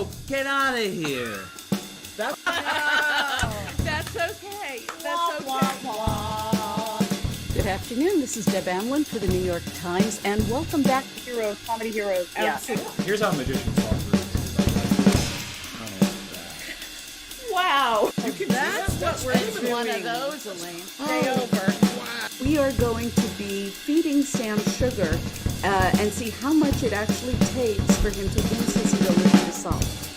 No, get out of here. That's That's okay. That's okay. Good afternoon. This is Deb Amlen for the New York Times, and welcome back to Heroes, Comedy Heroes. absolutely. Here's how magicians solve Wow. That's what we're That's doing. one of those, Elaine. Stay over. We are going to be feeding Sam sugar and see how much it actually takes for him to lose his ability to solve.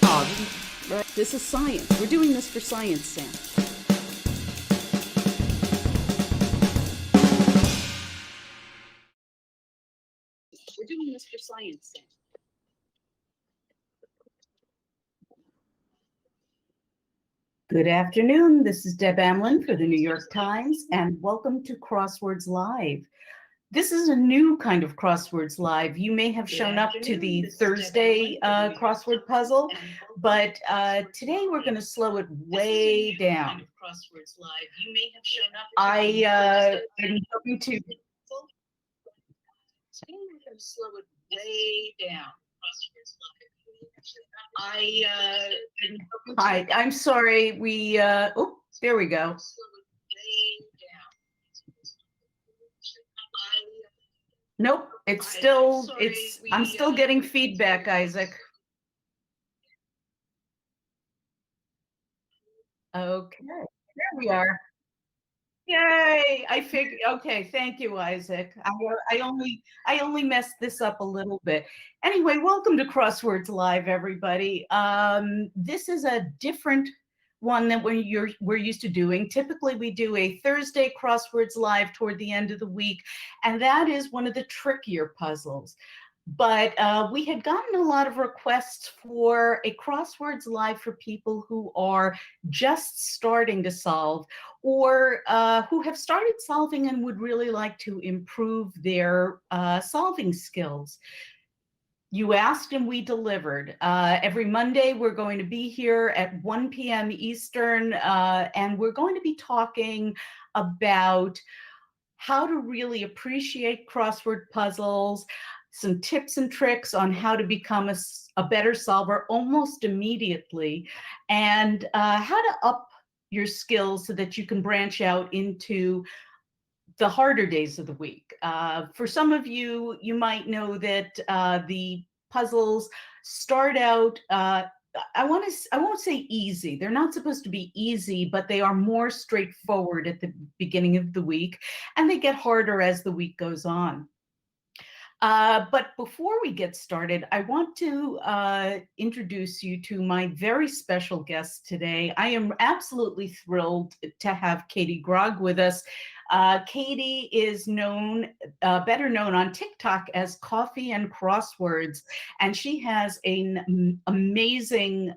Right? This is science. We're doing this for science, Sam. We're doing this for science, Sam. Good afternoon. This is Deb Amlen for the New York Times, and welcome to Crosswords Live. This is a new kind of Crosswords Live. You may have shown up to the Thursday crossword puzzle, but today we're going to slow it way down. Crosswords Live. You may have shown up. I am going to. Today we're going to slow it way down. Crosswords Live. I'm sorry. We. Oh, there we go. Nope, it's still, I'm still getting feedback, Isaac. Okay, there we are. Yay, I figured, okay, thank you, Isaac. I only messed this up a little bit. Anyway, welcome to Crosswords Live, everybody. This is a different one that we're used to doing. Typically, we do a Thursday Crosswords Live toward the end of the week, and that is one of the trickier puzzles. But we had gotten a lot of requests for a Crosswords Live for people who are just starting to solve, or who have started solving and would really like to improve their solving skills. You asked and we delivered. Every Monday, we're going to be here at 1 p.m. Eastern, and we're going to be talking about how to really appreciate crossword puzzles, some tips and tricks on how to become a better solver almost immediately, and how to up your skills so that you can branch out into the harder days of the week. For some of you, you might know that the puzzles start out, I won't say easy. They're not supposed to be easy, but they are more straightforward at the beginning of the week, and they get harder as the week goes on. But before we get started, I want to introduce you to my very special guest today. I am absolutely thrilled to have Katie Grog with us. Katie is better known on TikTok as Coffee and Crosswords, and she has an amazing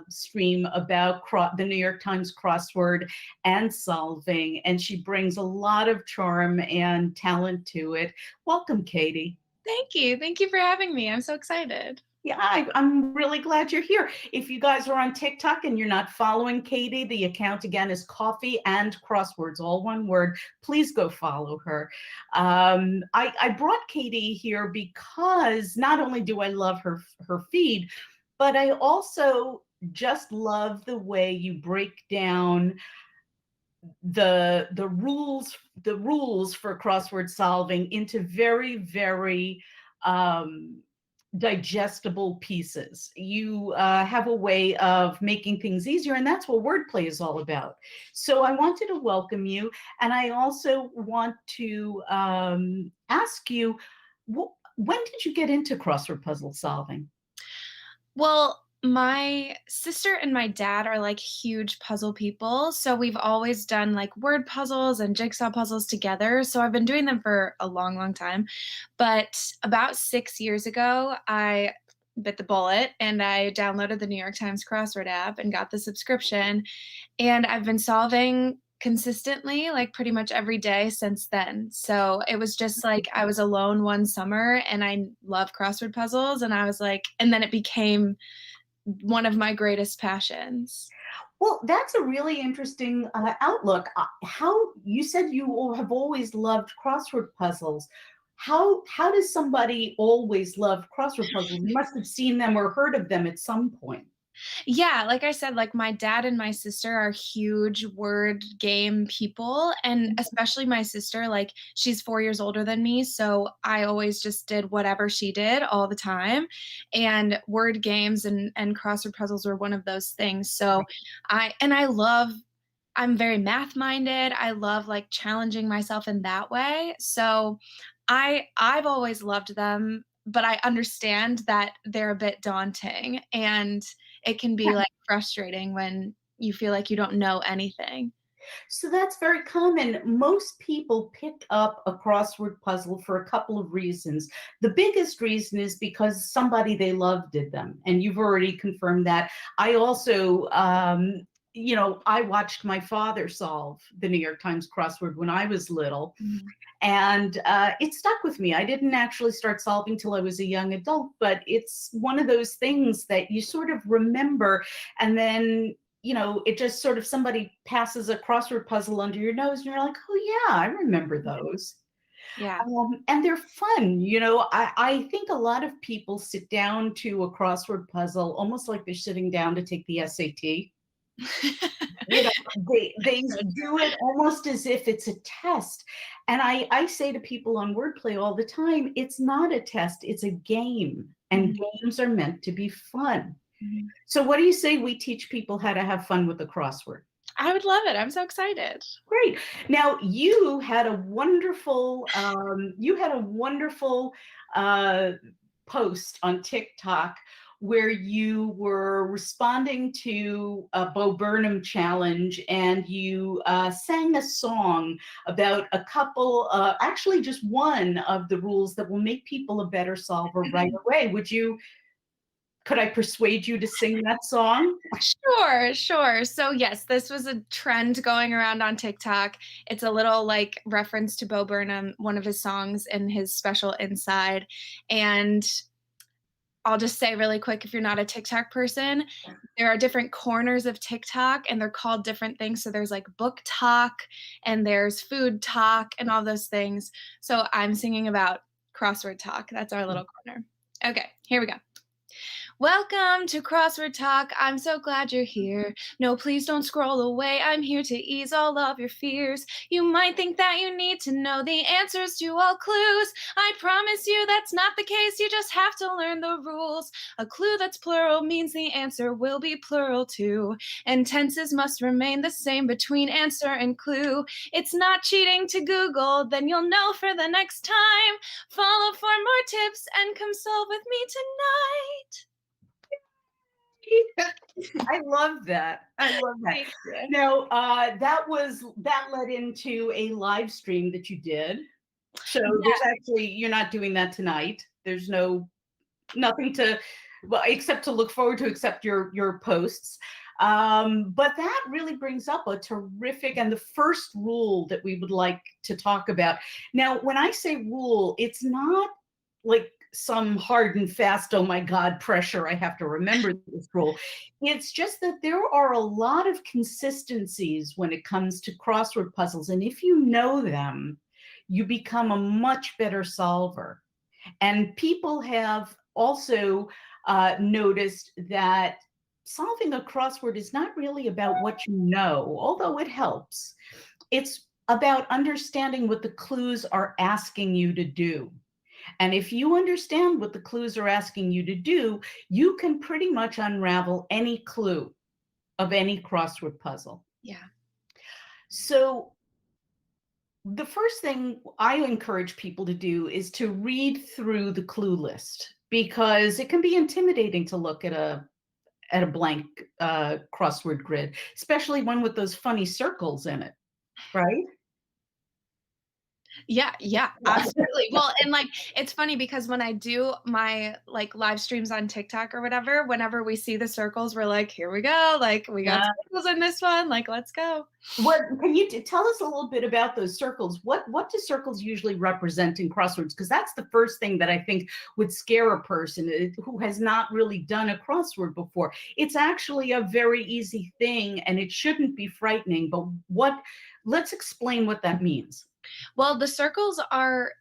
stream about the New York Times crossword and solving, and she brings a lot of charm and talent to it. Welcome, Katie. Thank you. Thank you for having me. I'm so excited. Yeah, I'm really glad you're here. If you guys are on TikTok and you're not following Katie, the account again is Coffee and Crosswords, all one word. Please go follow her. I brought Katie here because not only do I love her feed, but I also just love the way you break down the rules for crossword solving into very, very digestible pieces. You have a way of making things easier, and that's what wordplay is all about. So I wanted to welcome you, and I also want to ask you, when did you get into crossword puzzle solving? Well, my sister and my dad are like huge puzzle people. So we've always done like word puzzles and jigsaw puzzles together. So I've been doing them for a long, long time. But about 6 years ago, I bit the bullet and I downloaded the New York Times Crossword app and got the subscription. And I've been solving consistently like pretty much every day since then. So it was just like I was alone one summer and I love crossword puzzles, and I was like, and then it became one of my greatest passions. Well, that's a really interesting outlook. How you said you all have always loved crossword puzzles. How does somebody always love crossword puzzles? You must have seen them or heard of them at some point. Yeah, like I said, like my dad and my sister are huge word game people, and especially my sister, like she's 4 years older than me, so I always just did whatever she did all the time. And word games and crossword puzzles were one of those things. So I'm very math minded. I love like challenging myself in that way. So I've always loved them, but I understand that they're a bit daunting and it can be like frustrating when you feel like you don't know anything. So that's very common. Most people pick up a crossword puzzle for a couple of reasons. The biggest reason is because somebody they love did them, and you've already confirmed that. I also, I watched my father solve the New York Times crossword when I was little, Mhm. and it stuck with me. I didn't actually start solving till I was a young adult, but it's one of those things that you sort of remember, and then it just sort of somebody passes a crossword puzzle under your nose and you're like, oh yeah, I remember those. Yeah. And they're fun. I think a lot of people sit down to a crossword puzzle almost like they're sitting down to take the SAT. you know they So do it almost as if it's a test, and I say to people on wordplay all the time, it's not a test, it's a game, and Mhm, games are meant to be fun. mhm. So what do you say we teach people how to have fun with the crossword? I would love it. I'm so excited. Great. Now you had a wonderful uh, post on TikTok where you were responding to a Bo Burnham challenge, and you sang a song about a couple, actually just one of the rules that will make people a better solver right away. Could I persuade you to sing that song? Sure, sure. So yes, this was a trend going around on TikTok. It's a little like reference to Bo Burnham, one of his songs in his special Inside. And I'll just say really quick, if you're not a TikTok person, there are different corners of TikTok and they're called different things. So there's like book talk and there's food talk and all those things. So I'm singing about crossword talk. That's our little corner. Okay, here we go. Welcome to Crossword Talk. I'm so glad you're here. No, please don't scroll away. I'm here to ease all of your fears. You might think that you need to know the answers to all clues. I promise you that's not the case. You just have to learn the rules. A clue that's plural means the answer will be plural too. And tenses must remain the same between answer and clue. It's not cheating to Google, then you'll know for the next time. Follow for more tips and come solve with me tonight. I love that. I love that. Thank you. Now, that led into a live stream that you did. So you're not doing that tonight. There's nothing to, well, except to look forward to, except your posts. But that really brings up a terrific, and the first rule that we would like to talk about. Now, when I say rule, it's not like some hard and fast, oh my God, pressure, I have to remember this rule. It's just that there are a lot of consistencies when it comes to crossword puzzles. And if you know them, you become a much better solver. And people have also noticed that solving a crossword is not really about what you know, although it helps. It's about understanding what the clues are asking you to do. And if you understand what the clues are asking you to do, you can pretty much unravel any clue of any crossword puzzle. Yeah. So the first thing I encourage people to do is to read through the clue list, because it can be intimidating to look at a blank crossword grid, especially one with those funny circles in it, right? Yeah, absolutely. Well, and like it's funny because when I do my like live streams on TikTok or whatever, whenever we see the circles, we're like, here we go. Like we got Yeah. circles in this one. Like, let's go. What can you tell us a little bit about those circles? What do circles usually represent in crosswords? Because that's the first thing that I think would scare a person who has not really done a crossword before. It's actually a very easy thing, and it shouldn't be frightening. But let's explain what that means. Well, the circles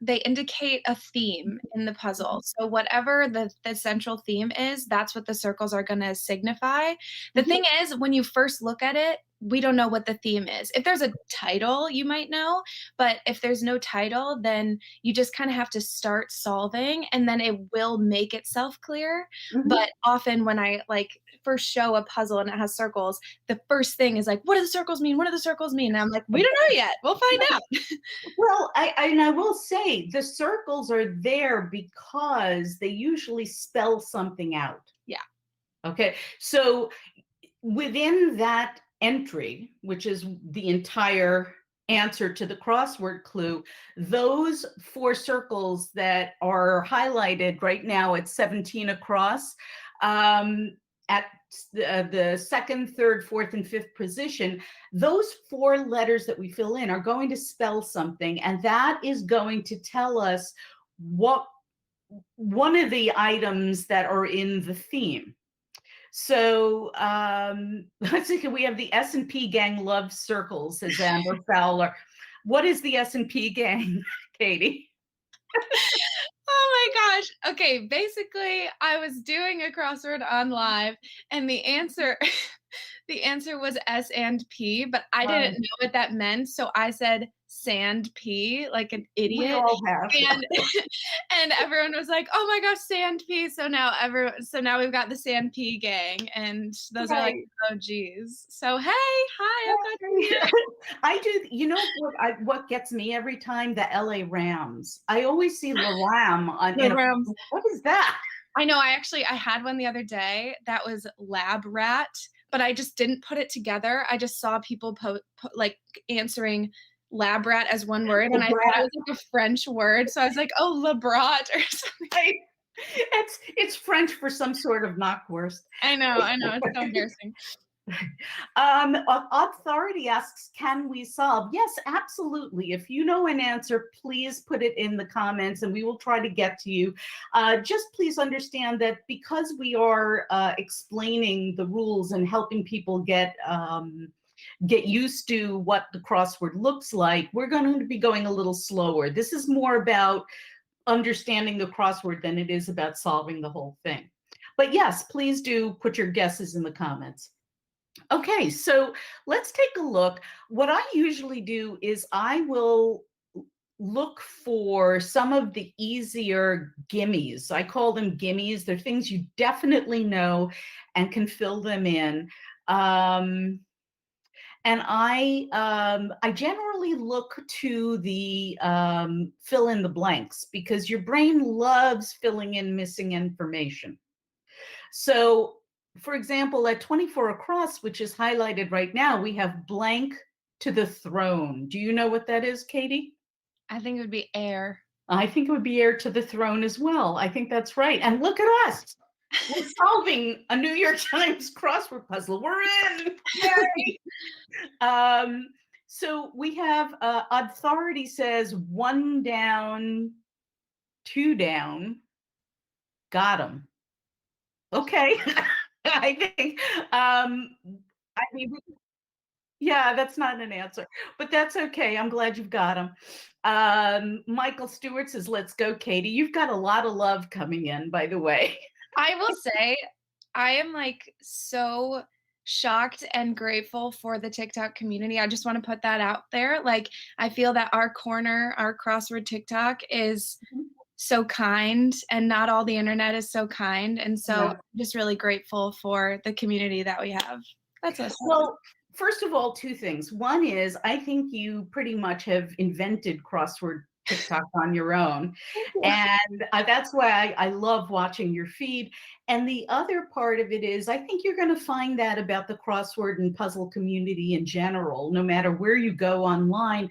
they indicate a theme in the puzzle. So whatever the central theme is, that's what the circles are going to signify. The Mhm. thing is, when you first look at it, we don't know what the theme is. If there's a title, you might know, but if there's no title, then you just kind of have to start solving and then it will make itself clear. Mhm. But often when I like first show a puzzle and it has circles, the first thing is like, what do the circles mean? What do the circles mean? And I'm like, we don't know yet. We'll find out. Well, I will say the circles are there because they usually spell something out. Yeah. Okay. So within that entry, which is the entire answer to the crossword clue, those 4 circles that are highlighted right now at 17 across, at the second, third, fourth, and fifth position, those 4 letters that we fill in are going to spell something, and that is going to tell us what one of the items that are in the theme. So let's see, we have the S&P gang loves circles, says Amber Fowler. What is the S&P gang, Katie? Oh my gosh. Okay, basically I was doing a crossword on live and the answer the answer was S and P, but I didn't know what that meant, so I said sand P like an We idiot. all have. And and everyone was like, "Oh my gosh, sand P." So now we've got the sand P gang and those are like, Right. "Oh geez." So, hey, hi, I'm glad you're here. I do. You know what gets me every time? The LA Rams. I always see La Ram on. The Rams. What is that? I know, I had one the other day that was lab rat, but I just didn't put it together. I just saw people like answering lab rat as one word, and I thought it was like a French word, so I was like, "Oh, labrat," or something. Right. It's French for some sort of knockwurst. I know, it's so embarrassing. Authority asks, can we solve? Yes, absolutely. If you know an answer, please put it in the comments and we will try to get to you. Just please understand that because we are explaining the rules and helping people get used to what the crossword looks like, we're going to be going a little slower. This is more about understanding the crossword than it is about solving the whole thing. But yes, please do put your guesses in the comments. Okay, so let's take a look. What I usually do is I will look for some of the easier gimmies. I call them gimmies. They're things you definitely know and can fill them in. And I generally look to the fill in the blanks because your brain loves filling in missing information. So, for example, at 24 across, which is highlighted right now, we have blank to the throne. Do you know what that is, Katie? I think it would be air. I think it would be heir to the throne as well. I think that's right. And look at us. We're solving a New York Times crossword puzzle. We're in. Yay! So we have authority says 1 down, 2 down. Got 'em. Okay. I think I mean, yeah, that's not an answer, but that's okay. I'm glad you've got them. Michael Stewart says, let's go, Katie. You've got a lot of love coming in, by the way. I will say, I am like so shocked and grateful for the TikTok community. I just want to put that out there. Like, I feel that our crossword TikTok is so kind, and not all the internet is so kind. And so Yeah. I'm just really grateful for the community that we have. That's us. Well, first of all, 2 things. One is I think you pretty much have invented crossword TikTok on your own. And that's why I love watching your feed. And the other part of it is I think you're going to find that about the crossword and puzzle community in general, no matter where you go online.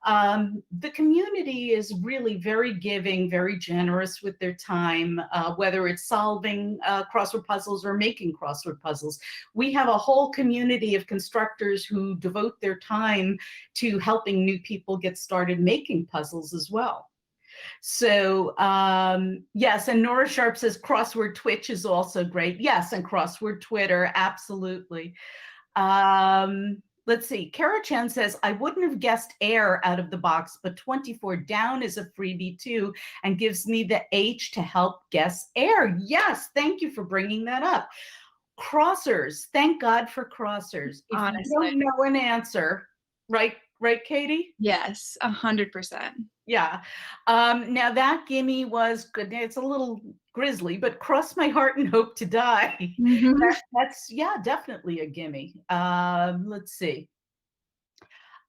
The community is really very giving, very generous with their time, whether it's solving crossword puzzles or making crossword puzzles. We have a whole community of constructors who devote their time to helping new people get started making puzzles as well. So yes, and Nora Sharp says crossword Twitch is also great. Yes, and crossword Twitter, absolutely. Let's see. Kara Chan says, I wouldn't have guessed air out of the box, but 24 down is a freebie too and gives me the H to help guess air. Yes, thank you for bringing that up. Crossers. Thank God for crossers. If Honestly. you don't know an answer, right, Katie? Yes, 100%. Yeah. Now that gimme was good. It's a little grisly, but cross my heart and hope to die. Mhm. That's, yeah, definitely a gimme. Let's see.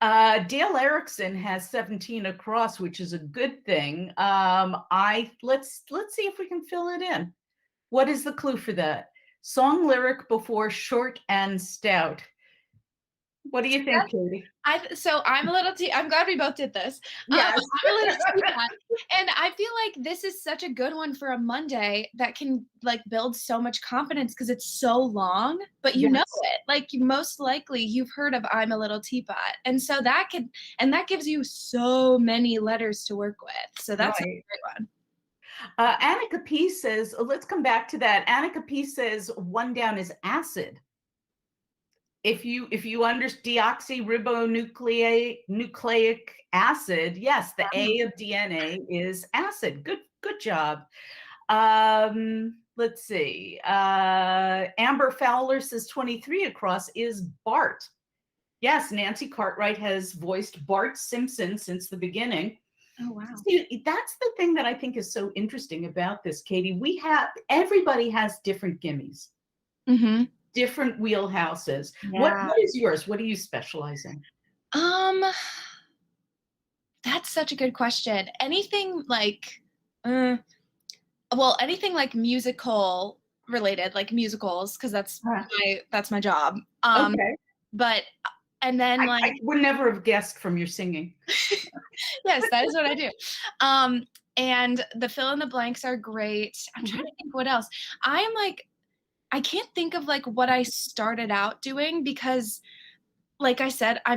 Dale Erickson has 17 across, which is a good thing. Let's see if we can fill it in. What is the clue for that? Song lyric before short and stout. What do you think, Katie? So I'm a little I'm glad we both did this. Yes. I'm a little teapot, and I feel like this is such a good one for a Monday that can like build so much confidence because it's so long, but you know it. Like most likely you've heard of I'm a little teapot. And so that gives you so many letters to work with. So that's a great one. Annika P says, let's come back to that. Annika P says one down is acid. If you understand deoxyribonucleic acid, yes, the A of DNA is acid. Good job. Let's see. Amber Fowler says 23 across is Bart. Yes, Nancy Cartwright has voiced Bart Simpson since the beginning. Oh, wow. See, that's the thing that I think is so interesting about this, Katie. Everybody has different gimmies. Mm-hmm. Different wheelhouses. Yeah. What is yours? What do you specialize in? That's such a good question. Anything like, anything like musical related, like musicals, because that's my job. Okay. But and then I would never have guessed from your singing. Yes, that is what I do. And the fill in the blanks are great. I'm trying to think what else. I can't think of like what I started out doing because, like I said, I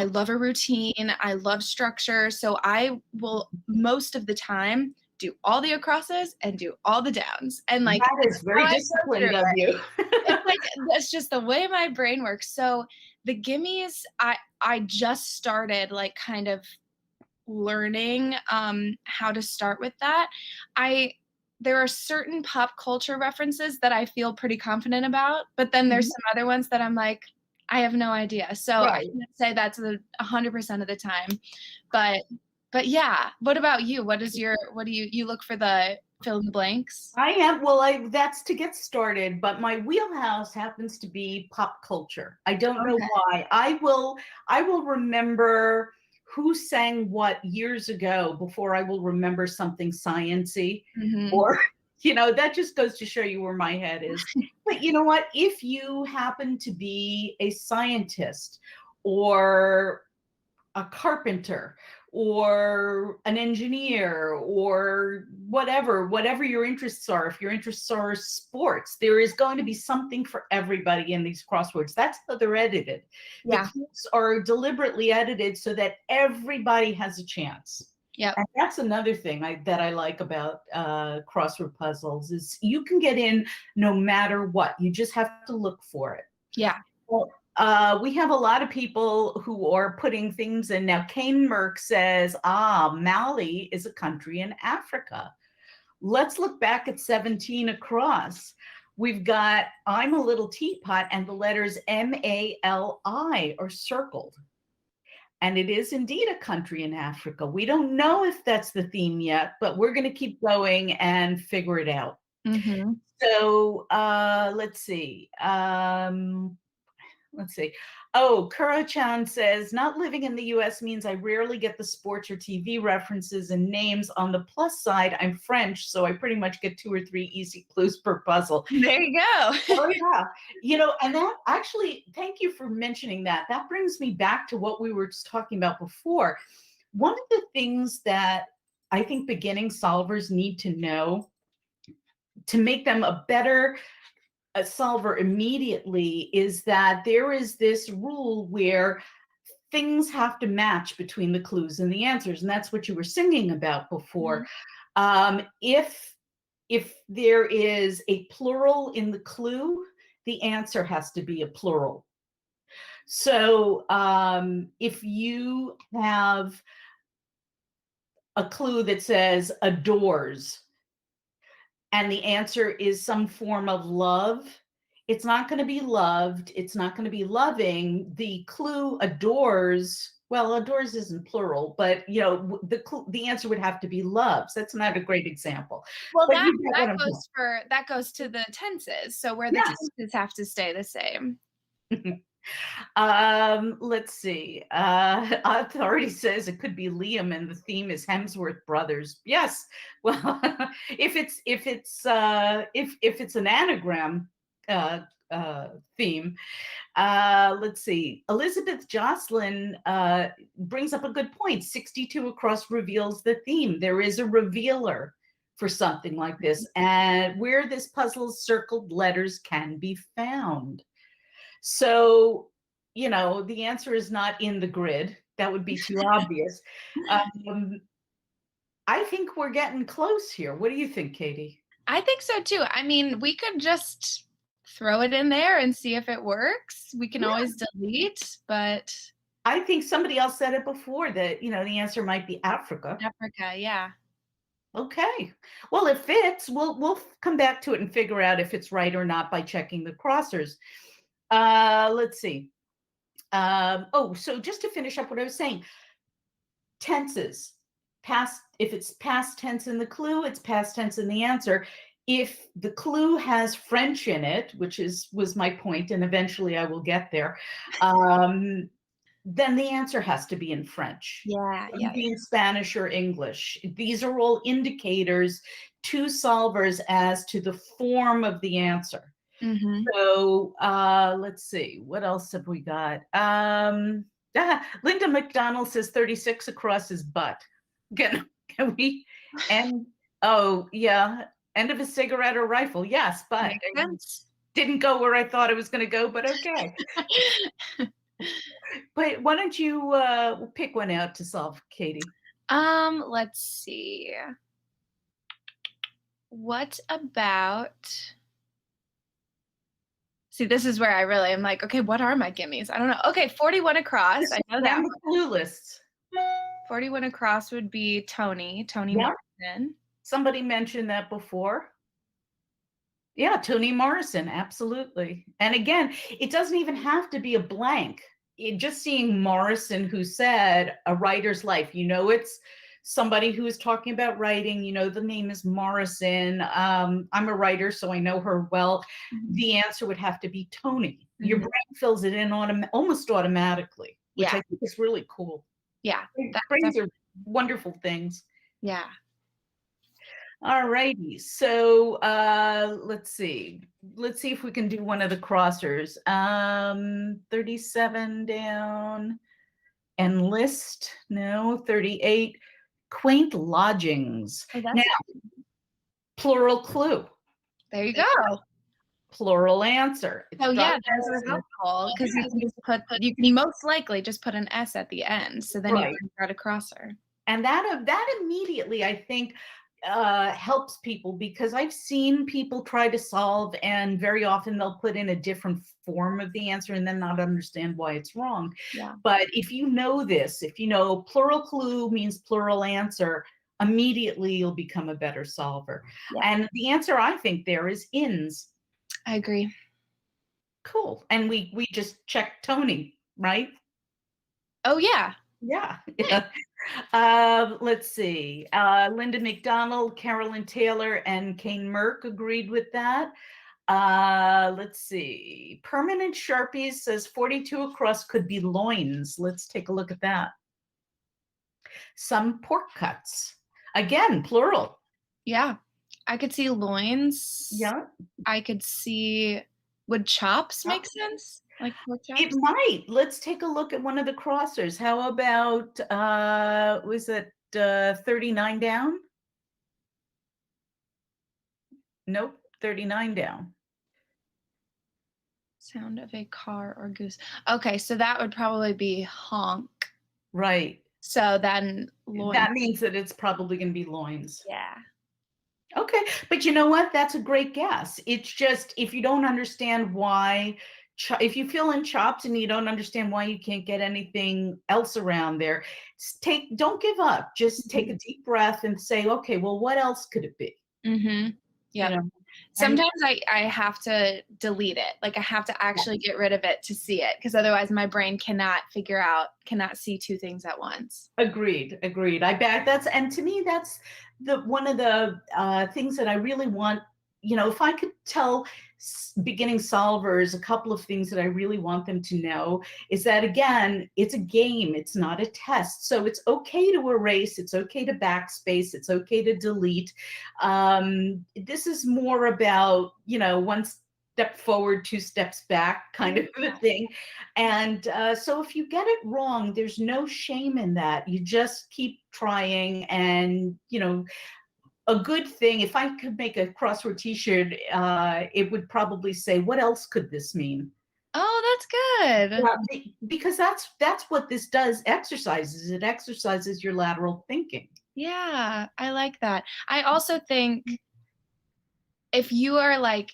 love a routine. I love structure. So I will most of the time do all the acrosses and do all the downs. And like that is very disciplined of you. It's like that's just the way my brain works. So the gimmies, I just started like kind of learning how to start with that. There are certain pop culture references that I feel pretty confident about, but then there's some other ones that I'm like, I have no idea. So I can't say that's 100% of the time. But yeah, what about you? What do you look for the fill in the blanks? I am, that's to get started, but my wheelhouse happens to be pop culture. I don't know why. I will remember who sang what years ago before I will remember something science-y, or, that just goes to show you where my head is. But you know what? If you happen to be a scientist or a carpenter or an engineer or whatever your interests are, if your interests are sports, there is going to be something for everybody in these crosswords. That's how they're edited. Yeah. The clues are deliberately edited so that everybody has a chance. Yeah. And that's another thing that I like about crossword puzzles is you can get in no matter what. You just have to look for it. Yeah. Well, we have a lot of people who are putting things in. Now, Kane Merck says, Mali is a country in Africa. Let's look back at 17 across. We've got I'm a little teapot and the letters M-A-L-I are circled. And it is indeed a country in Africa. We don't know if that's the theme yet, but we're going to keep going and figure it out. So let's see. Oh, Kuro-chan says, not living in the US means I rarely get the sports or TV references and names. On the plus side, I'm French, so I pretty much get 2 or 3 easy clues per puzzle. There you go. Oh, yeah. And that actually, thank you for mentioning that. That brings me back to what we were just talking about before. One of the things that I think beginning solvers need to know to make them a better solver immediately is that there is this rule where things have to match between the clues and the answers, and that's what you were singing about before. If there is a plural in the clue, the answer has to be a plural. So if you have a clue that says adores, and the answer is some form of love, it's not going to be loved. It's not going to be loving. The clue adores, well, adores isn't plural, but the answer would have to be loves. That's not a great example. Well, But that you get what I'm that goes to the tenses. So where the Yes. tenses have to stay the same. Let's see. Authority says it could be Liam, and the theme is Hemsworth brothers. Yes. Well, if it's an anagram theme, let's see. Elizabeth Jocelyn brings up a good point. 62 across reveals the theme. There is a revealer for something like this, and where this puzzle's circled letters can be found. So, the answer is not in the grid. That would be too obvious. I think we're getting close here. What do you think, Katie? I think so too. I mean, we could just throw it in there and see if it works. We can always delete, but I think somebody else said it before that, the answer might be Africa. Africa, yeah. Okay. Well, it fits. We'll come back to it and figure out if it's right or not by checking the crossers. Let's see. So just to finish up what I was saying, tenses. If it's past tense in the clue, it's past tense in the answer. If the clue has French in it, which was my point, and eventually I will get there, then the answer has to be in French. Yeah. Be in Spanish or English. These are all indicators to solvers as to the form of the answer. Mm-hmm. So let's see, what else have we got? Linda McDonald says 36 across his butt. Can we end? Oh yeah, end of a cigarette or rifle. Yes, but didn't go where I thought it was going to go, but okay. But why don't you pick one out to solve, Katie? Let's see. What about... See, this is where I really am like, okay, what are my gimmies? I don't know. Okay, 41 across. I know that. Clue list. 41 across would be Tony Morrison. Somebody mentioned that before. Yeah, Toni Morrison, absolutely. And again, it doesn't even have to be a blank. Just seeing Morrison, who said a writer's life, it's somebody who is talking about writing, the name is Morrison. I'm a writer, so I know her well. Mm-hmm. The answer would have to be Toni. Mm-hmm. Your brain fills it in almost automatically, which I think is really cool. Yeah. Brains are wonderful things. Yeah. All righty. So let's see. Let's see if we can do one of the crossers. 37 down. Enlist. No. 38. Quaint lodgings. Oh, now, plural clue. There you go. Plural answer. Oh yeah, those are helpful because you can just you can most likely just put an S at the end, so then you got a crosser. And that immediately, I think, helps people, because I've seen people try to solve, and very often they'll put in a different form of the answer and then not understand why it's wrong. Yeah. But if you know this, if you know plural clue means plural answer, immediately you'll become a better solver. Yeah. And the answer, I think, there is ins. I agree. Cool. And we just checked Toni, right? Oh yeah. Yeah. Let's see. Linda McDonald, Carolyn Taylor, and Kane Merck agreed with that. Let's see. Permanent Sharpies says 42 across could be loins. Let's take a look at that. Some pork cuts. Again, plural. Yeah. I could see loins. Yeah. I could see, would chops make sense? Like pork chops? It might. Let's take a look at one of the crossers. How about, was it 39 down? Nope, 39 down. Sound of a car or goose. Okay, so that would probably be honk. Right. So then loins. That means that it's probably going to be loins. Yeah. Okay, but you know what? That's a great guess. It's just, if you don't understand why if you feel chopped and you don't understand why you can't get anything else around there, don't give up. Just take a deep breath and say, okay, well, what else could it be? Mm-hmm. You Yep. know, and Sometimes I have to delete it. Like I have to actually get rid of it to see it, because otherwise my brain cannot see two things at once. agreed. I bet and to me, that's one of the things that I really want. If I could tell beginning solvers a couple of things that I really want them to know is that, again, it's a game, it's not a test. So it's okay to erase, it's okay to backspace, it's okay to delete. This is more about, one step forward, two steps back kind of a thing. And so if you get it wrong, there's no shame in that. You just keep trying. And, a good thing, if I could make a crossword t-shirt, it would probably say, what else could this mean? Oh, that's good. Yeah, because that's what this does, exercises. It exercises your lateral thinking. Yeah, I like that. I also think if you are like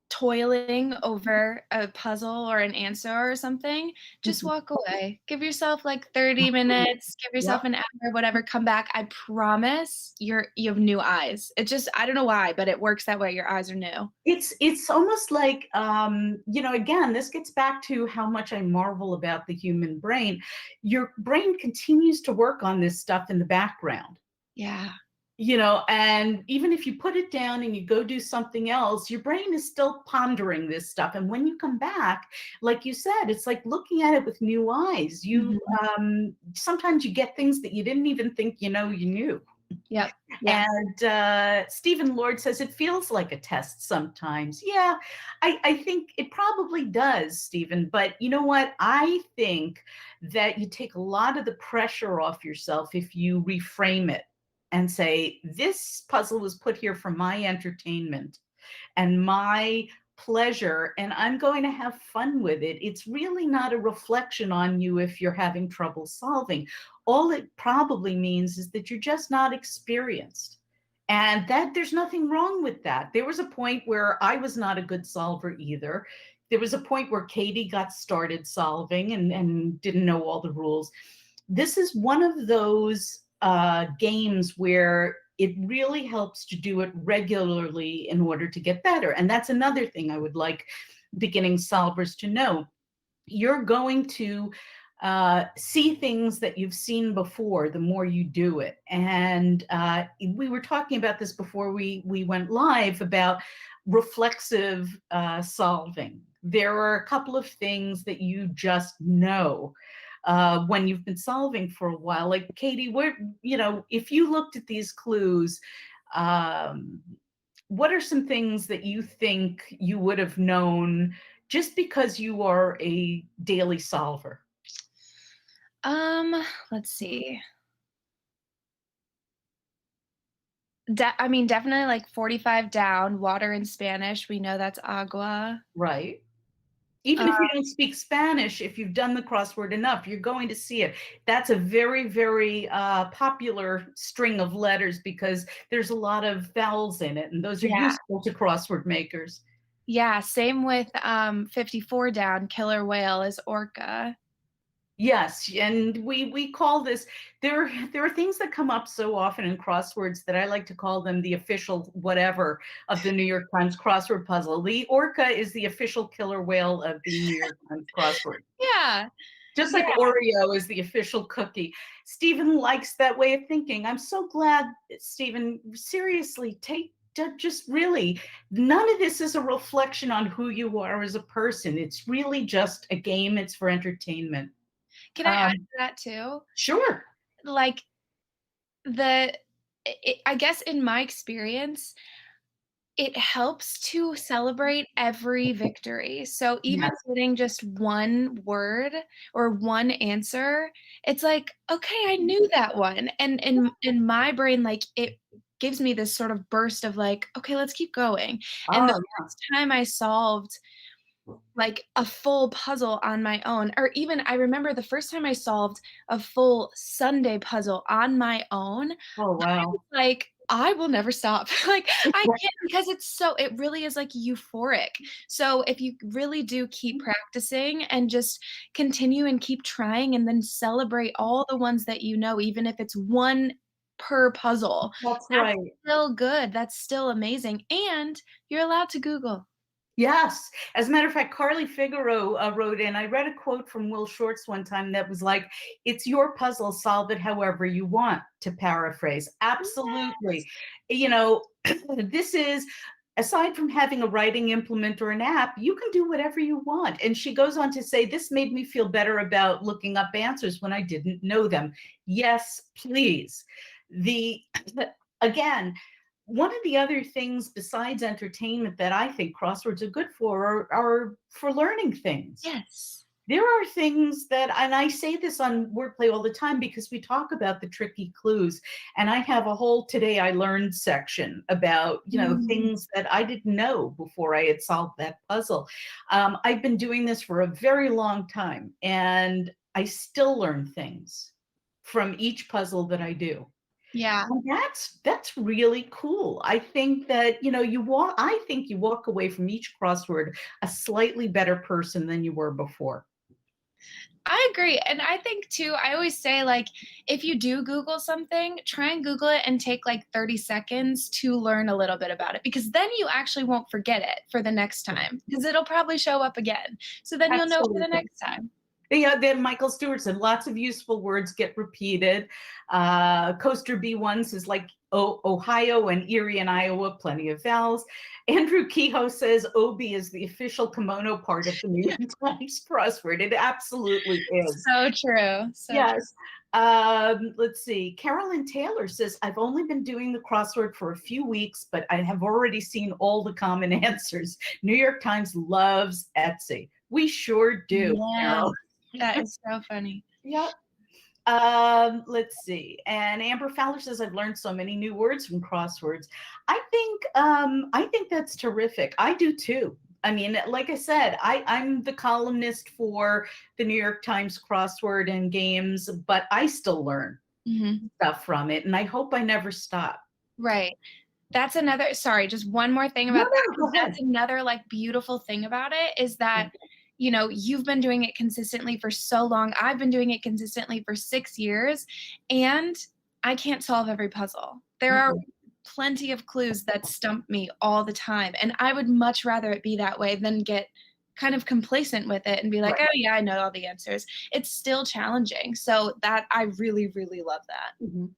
toiling over a puzzle or an answer or something, just walk away. Give yourself like 30 minutes, give yourself Yep. an hour, whatever, come back. I promise you have new eyes. It just, I don't know why, but it works that way. Your eyes are new. It's almost like, again, this gets back to how much I marvel about the human brain. Your brain continues to work on this stuff in the background. Yeah. And even if you put it down and you go do something else, your brain is still pondering this stuff. And when you come back, like you said, it's like looking at it with new eyes. Sometimes you get things that you didn't even think you knew. Yep. Yeah. And Stephen Lord says it feels like a test sometimes. Yeah, I think it probably does, Stephen. But you know what? I think that you take a lot of the pressure off yourself if you reframe it and say, this puzzle was put here for my entertainment and my pleasure, and I'm going to have fun with it. It's really not a reflection on you if you're having trouble solving. All it probably means is that you're just not experienced. And that there's nothing wrong with that. There was a point where I was not a good solver either. There was a point where Katie got started solving and didn't know all the rules. This is one of those games where it really helps to do it regularly in order to get better. And that's another thing I would like beginning solvers to know. You're going to see things that you've seen before the more you do it. And we were talking about this before we went live about reflexive solving. There are a couple of things that you just know when you've been solving for a while. Like Katie, if you looked at these clues, what are some things that you think you would have known just because you are a daily solver? Let's see. Definitely like 45 down, water in Spanish. We know that's agua. Right. Even if you don't speak Spanish, if you've done the crossword enough, you're going to see it. That's a very, very popular string of letters because there's a lot of vowels in it, and those are useful to crossword makers. Yeah, same with 54 down, killer whale is orca. Yes, and we call this, there are things that come up so often in crosswords that I like to call them the official whatever of the New York Times crossword puzzle. The orca is the official killer whale of the New York Times crossword. Yeah. Just like Oreo is the official cookie. Stephen likes that way of thinking. I'm so glad, Stephen, seriously, just really, none of this is a reflection on who you are as a person. It's really just a game. It's for entertainment. Can I add to that too? Sure. Like I guess in my experience, it helps to celebrate every victory. So even getting just one word or one answer, it's like, okay, I knew that one. And in my brain, like it gives me this sort of burst of like, okay, let's keep going. And the first time I solved like a full puzzle on my own, or even I remember the first time I solved a full Sunday puzzle on my own. Oh, wow. I was like, I will never stop. Like, I can't because it really is, like, euphoric. So, if you really do keep practicing and just continue and keep trying and then celebrate all the ones that you know, even if it's 1 per puzzle, That's that's right. still good, that's still amazing, and you're allowed to Google. Yes. As a matter of fact, Carly Figaro wrote in, I read a quote from Will Shortz one time that was like, it's your puzzle, solve it however you want, to paraphrase. Yes. Absolutely. You know, this is, aside from having a writing implement or an app, you can do whatever you want. And she goes on to say, this made me feel better about looking up answers when I didn't know them. Yes, please. The, again, one of the other things besides entertainment that I think crosswords are good for are for learning things. Yes. There are things that, and I say this on Wordplay all the time because we talk about the tricky clues, and I have a whole Today I Learned section about, Mm. things that I didn't know before I had solved that puzzle. I've been doing this for a very long time, and I still learn things from each puzzle that I do. Yeah. And that's really cool. I think that, I think you walk away from each crossword a slightly better person than you were before. I agree, and I think too, I always say, like, if you do Google something, try and Google it and take, like, 30 seconds to learn a little bit about it, because then you actually won't forget it for the next time, because 'cause it'll probably show up again. So then you'll know for the Absolutely. next time. Yeah, then Michael Stewart said lots of useful words get repeated. Coaster B1 says like Ohio and Erie and Iowa, plenty of vowels. Andrew Kehoe says OB is the official kimono part of the New York Times crossword. It absolutely is. So true, so true. Yes. Let's see. Carolyn Taylor says, I've only been doing the crossword for a few weeks, but I have already seen all the common answers. New York Times loves Etsy. We sure do, Yeah, Carol. that is so funny. Yep. Let's see. And Amber Fowler says, I've learned so many new words from crosswords. I think that's terrific. I do too. I mean, like I said, I'm the columnist for the New York Times crossword and games, but I still learn Mhm. stuff from it. And I hope I never stop. Right. That's another sorry, just one more thing No, about that, no, 'cause go that's ahead. another, like, beautiful thing about it is that, you've been doing it consistently for so long. I've been doing it consistently for 6 years, and I can't solve every puzzle. There are Mm-mm. plenty of clues that stump me all the time, and I would much rather it be that way than get kind of complacent with it and be like, Right. "Oh, yeah, I know all the answers." It's still challenging, so that I really, really love that. Mhm.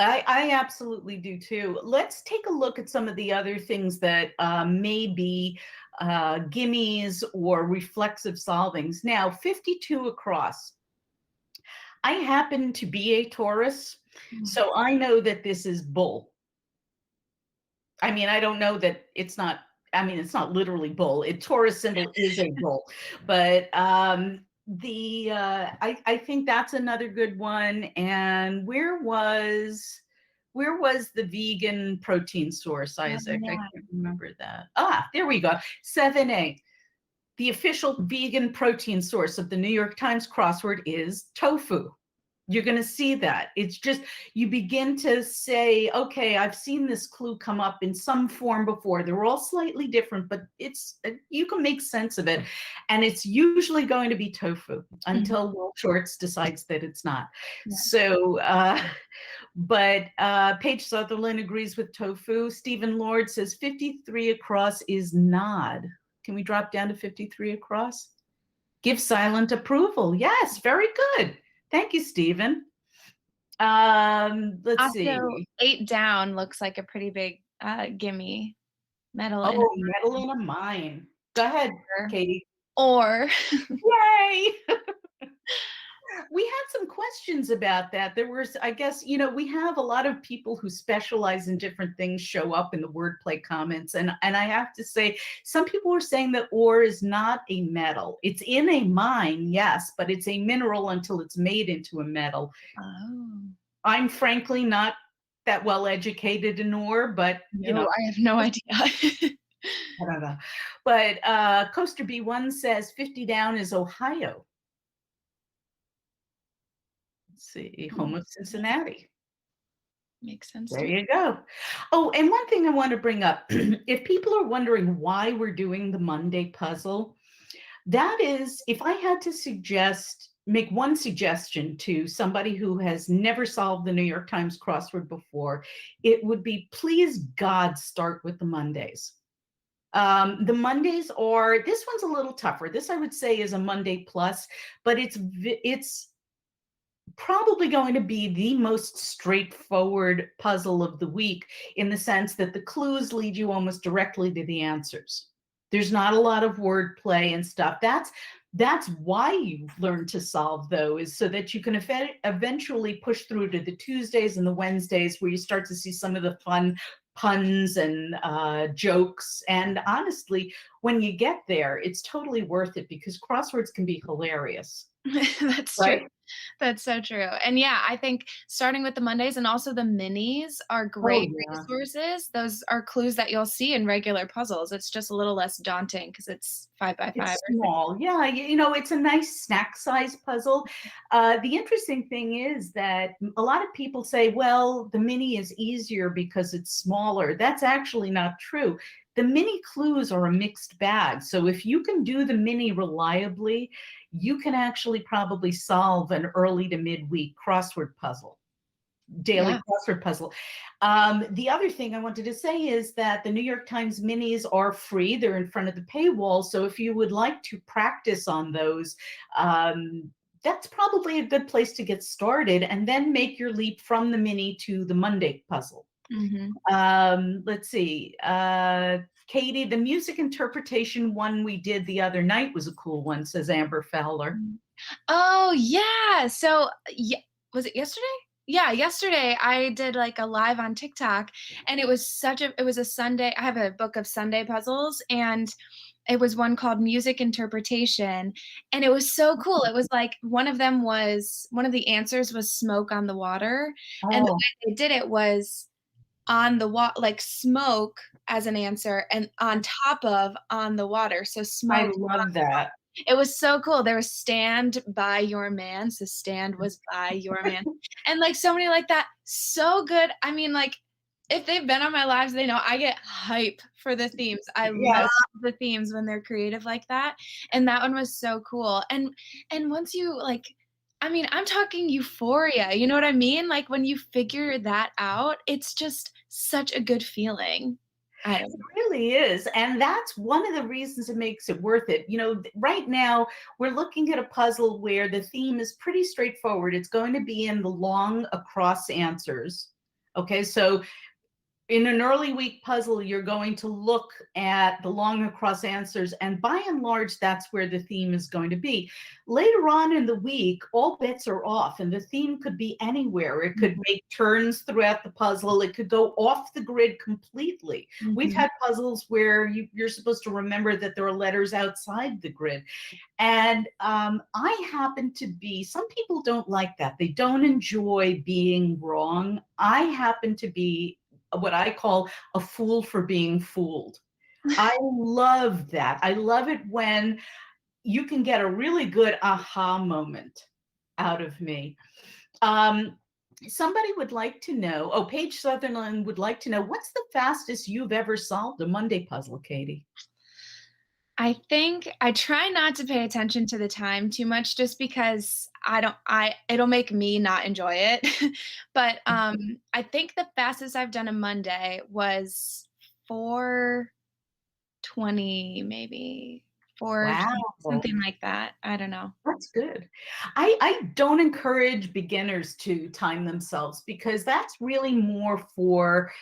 I absolutely do too. Let's take a look at some of the other things that may be gimmies or reflexive solvings. Now, 52 across. I happen to be a Taurus, Mm. so I know that this is bull. I mean, I don't know that it's not, I mean, it's not literally bull. It Taurus symbol is a bull, but I think that's another good one. And where was the vegan protein source, Isaac? I Yeah. can't remember that. Ah, there we go. 7A. The official vegan protein source of the New York Times crossword is tofu. You're going to see that. It's just, you begin to say, okay, I've seen this clue come up in some form before. They're all slightly different, but you can make sense of it. And it's usually going to be tofu Mhm. until Will Shortz decides that it's not. Yeah. So, but Paige Sutherland agrees with tofu. Stephen Lord says 53 across is nod. Can we drop down to 53 across? Give silent approval. Yes, very good. Thank you, Stephen. Let's Also, see. 8 down looks like a pretty big, gimme. Metal in Oh, metal in a mine. Go ahead, order. Katie. Or Yay! We had some questions about that. There was, I guess, we have a lot of people who specialize in different things show up in the wordplay comments. And I have to say, some people were saying that ore is not a metal. It's in a mine, yes, but it's a mineral until it's made into a metal. Oh. I'm frankly not that well educated in ore, but No, I have no idea. I don't know. But Coaster B1 says 50 down is Ohio. Let's see, home of Cincinnati. Makes sense There to me. you go. Oh, and one thing I want to bring up, if people are wondering why we're doing the Monday puzzle, that is, if I had to make one suggestion to somebody who has never solved the New York Times crossword before, it would be, please God, start with the Mondays. The Mondays are, this one's a little tougher. This I would say is a Monday plus, but it's probably going to be the most straightforward puzzle of the week, in the sense that the clues lead you almost directly to the answers. There's not a lot of wordplay and stuff. That's why you learn to solve those, so that you can eventually push through to the Tuesdays and the Wednesdays, where you start to see some of the fun puns and jokes. And honestly, when you get there, it's totally worth it, because crosswords can be hilarious. That's true. Right? That's so true. And yeah, I think starting with the Mondays and also the minis are Oh, great yeah. resources. Those are clues that you'll see in regular puzzles. It's just a little less daunting because it's 5 by 5 It's or 6. small. Yeah, it's a nice snack size puzzle. The interesting thing is that a lot of people say, well, the mini is easier because it's smaller. That's actually not true. The mini clues are a mixed bag. So if you can do the mini reliably, you can actually probably solve an early to midweek crossword puzzle. Daily Yeah. crossword puzzle. The other thing I wanted to say is that the New York Times minis are free. They're in front of the paywall. So if you would like to practice on those, that's probably a good place to get started, and then make your leap from the mini to the Monday puzzle. Mhm. Let's see. Katie, the music interpretation one we did the other night was a cool one, says Amber Fowler. Oh, yeah. So, yeah, was it yesterday? Yeah, yesterday I did like a live on TikTok, and it was a Sunday. I have a book of Sunday puzzles, and it was one called Music Interpretation, and it was so cool. It was like one of the answers was smoke on the water, and the Oh, way they did it was on the like smoke as an answer and on top of on the water. So I smoke. love that. It was so cool. There was "Stand by Your Man," so "Stand" was by your man, and, like, so many like that. So good. I mean, like, if they've been on my lives, they know I get hype for the themes. I love Yes. the themes when they're creative like that, and that one was so cool. And once you, like, I mean, I'm talking euphoria, you know what I mean? Like, when you figure that out, it's just such a good feeling. I don't It know. really is. And that's one of the reasons it makes it worth it. Right now we're looking at a puzzle where the theme is pretty straightforward. It's going to be in the long across answers. Okay, so in an early week puzzle, you're going to look at the long across answers, and by and large, that's where the theme is going to be. Later on in the week, all bets are off, and the theme could be anywhere. It could make turns throughout the puzzle. It could go off the grid completely. We've Mhm. had puzzles where you're supposed to remember that there are letters outside the grid. And I happen to be, some people don't like that. They don't enjoy being wrong. I happen to be what I call a fool for being fooled. I love that. I love it when you can get a really good aha moment out of me. Um, Somebody would like to know, Paige Sutherland would like to know, what's the fastest you've ever solved a Monday puzzle, Katie? I think I try not to pay attention to the time too much just because it'll make me not enjoy it. But I think the fastest I've done a Monday was 4:20 maybe. 4:20, Wow. something like that. I don't know. That's good. I don't encourage beginners to time themselves, because that's really more for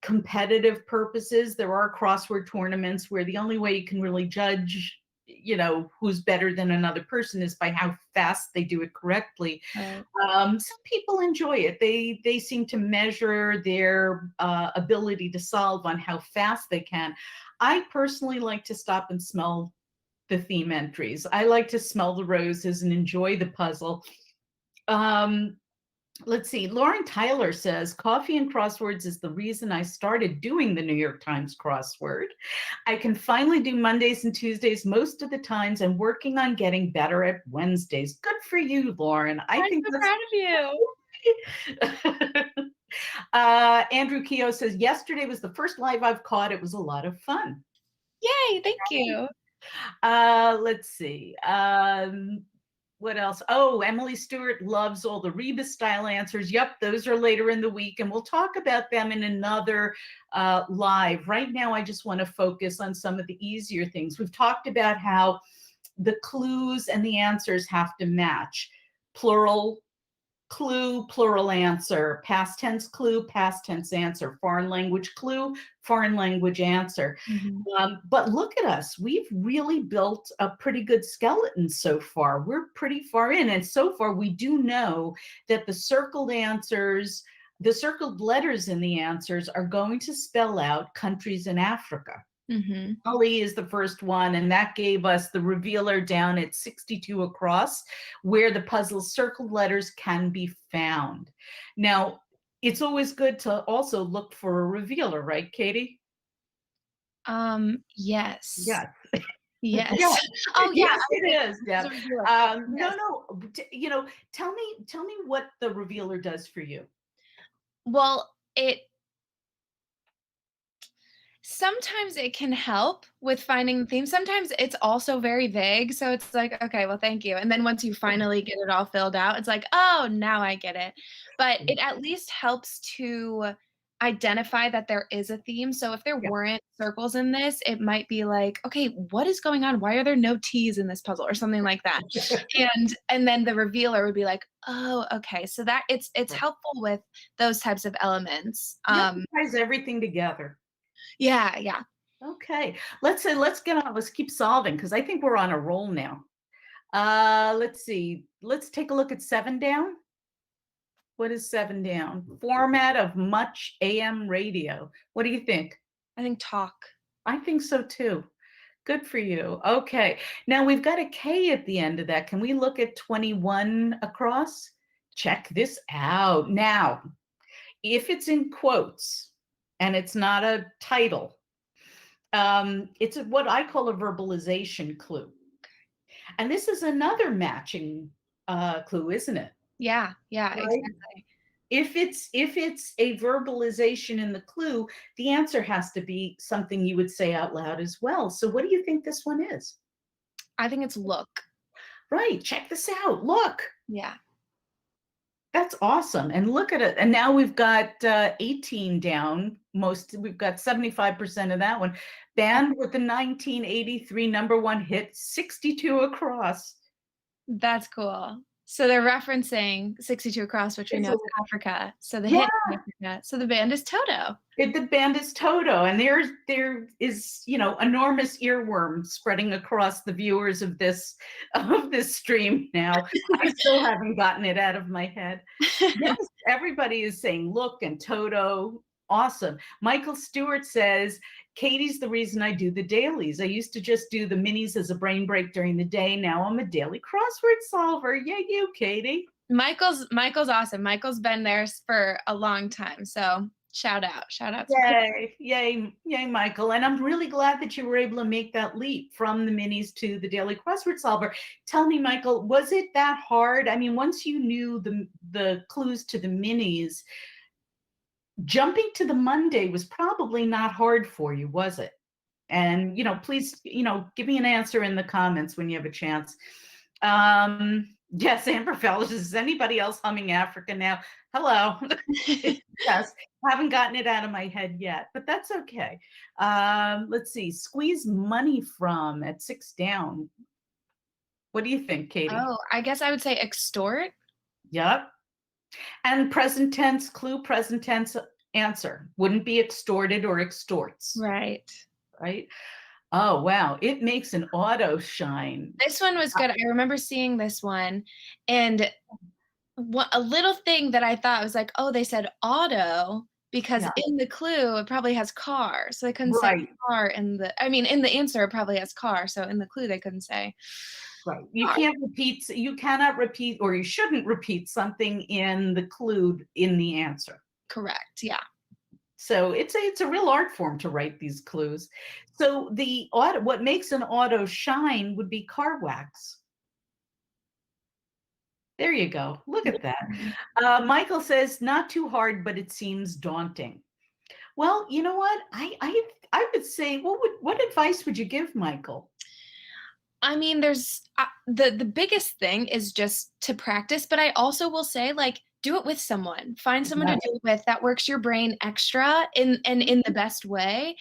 competitive purposes. There are crossword tournaments where the only way you can really judge, who's better than another person is by how fast they do it correctly. Right. Some people enjoy it. They seem to measure their ability to solve on how fast they can. I personally like to stop and smell the theme entries. I like to smell the roses and enjoy the puzzle. Um, let's see. Lauren Tyler says, coffee and crosswords is the reason I started doing the New York Times crossword. I can finally do Mondays and Tuesdays most of the times, and working on getting better at Wednesdays. Good for you, Lauren. I I'm think so proud of you. that's Andrew Keogh says, yesterday was the first live I've caught. It was a lot of fun. Yay, thank you. Let's see. What else? Oh, Emily Stewart loves all the Rebus style answers. Yep, those are later in the week, and we'll talk about them in another live. Right now, I just want to focus on some of the easier things. We've talked about how the clues and the answers have to match. Plural clue, plural answer, past tense clue, past tense answer, foreign language clue, foreign language answer. But look at us. We've really built a pretty good skeleton so far. We're pretty far in. And so far, we do know that the circled answers, the circled letters in the answers are going to spell out countries in Africa. Mali is the first one, and that gave us the revealer down at 62 across, where the puzzle's circled letters can be found. Now, it's always good to also look for a revealer, right, Katie? Yes. Yes. Yes. Yes. Oh, yeah. Yes, it is, Deb. Yes. No, you know, tell me what the revealer does for you. Well, sometimes it can help with finding the theme. Sometimes it's also very vague. So it's like, okay, well, thank you. And then once you finally get it all filled out, it's like, oh, now I get it. But it at least helps to identify that there is a theme. So if there weren't circles in this, it might be like, okay, what is going on? Why are there no T's in this puzzle or something like that? and then the revealer would be like, oh, okay. So that it's helpful with those types of elements. Ties everything together. Yeah. Okay, let's get on. Let's keep solving because I think we're on a roll now. Let's see. Let's take a look at 7 down. What is 7 down? Format of much AM radio. What do you think? I think talk. I think so too. Good for you. Okay, now we've got a K at the end of that. Can we look at 21 across? Check this out. Now, if it's in quotes and it's not a title, it's what I call a verbalization clue. And this is another matching clue, isn't it? Yeah, Right? exactly. If it's a verbalization in the clue, the answer has to be something you would say out loud as well. So what do you think this one is? I think it's look. Right, check this out. Look. Yeah. That's awesome. And look at it. And now we've got 18 down. We've got 75% of that one. Band with the 1983 #1 hit, 62 across. That's cool. So they're referencing 62 across, which we know is Africa. So the hit in Africa. So the band is Toto. The band is Toto, and there is, you know, enormous earworm spreading across the viewers of this stream now. I still haven't gotten it out of my head. Yes, everybody is saying look and Toto. Awesome. Michael Stewart says, Katie's the reason I do the dailies. I used to just do the minis as a brain break during the day. Now I'm a daily crossword solver. Yay, you, Katie. Michael's awesome. Michael's been there for a long time. So shout out. Yay, Michael. And I'm really glad that you were able to make that leap from the minis to the daily crossword solver. Tell me, Michael, was it that hard? I mean, once you knew the clues to the minis, jumping to the Monday was probably not hard for you, was it? And, you know, please, you know, give me an answer in the comments when you have a chance. Yes, Amber Fellows, is anybody else humming Africa now? Hello. Yes, haven't gotten it out of my head yet, but that's okay. Let's see, squeeze money from at 6 down. What do you think, Katie? Oh, I guess I would say extort. Yep. And present tense clue, present tense answer. Wouldn't be extorted or extorts. Right. Right? Oh, wow. It makes an auto shine. This one was good. I remember seeing this one, and a little thing that I thought was like, oh, they said auto because in the clue it probably has car, so they couldn't say car in the answer it probably has car, so in the clue they couldn't say. Right. You cannot repeat, or you shouldn't repeat something in the clue in the answer. Correct. Yeah. So it's a real art form to write these clues. So what makes an auto shine would be car wax. There you go. Look at that. Michael says, not too hard, but it seems daunting. Well, you know what? I would say, what advice would you give Michael? I mean, there's the biggest thing is just to practice, but I also will say, like, do it with someone. Find someone to do it with that works your brain extra in the best way.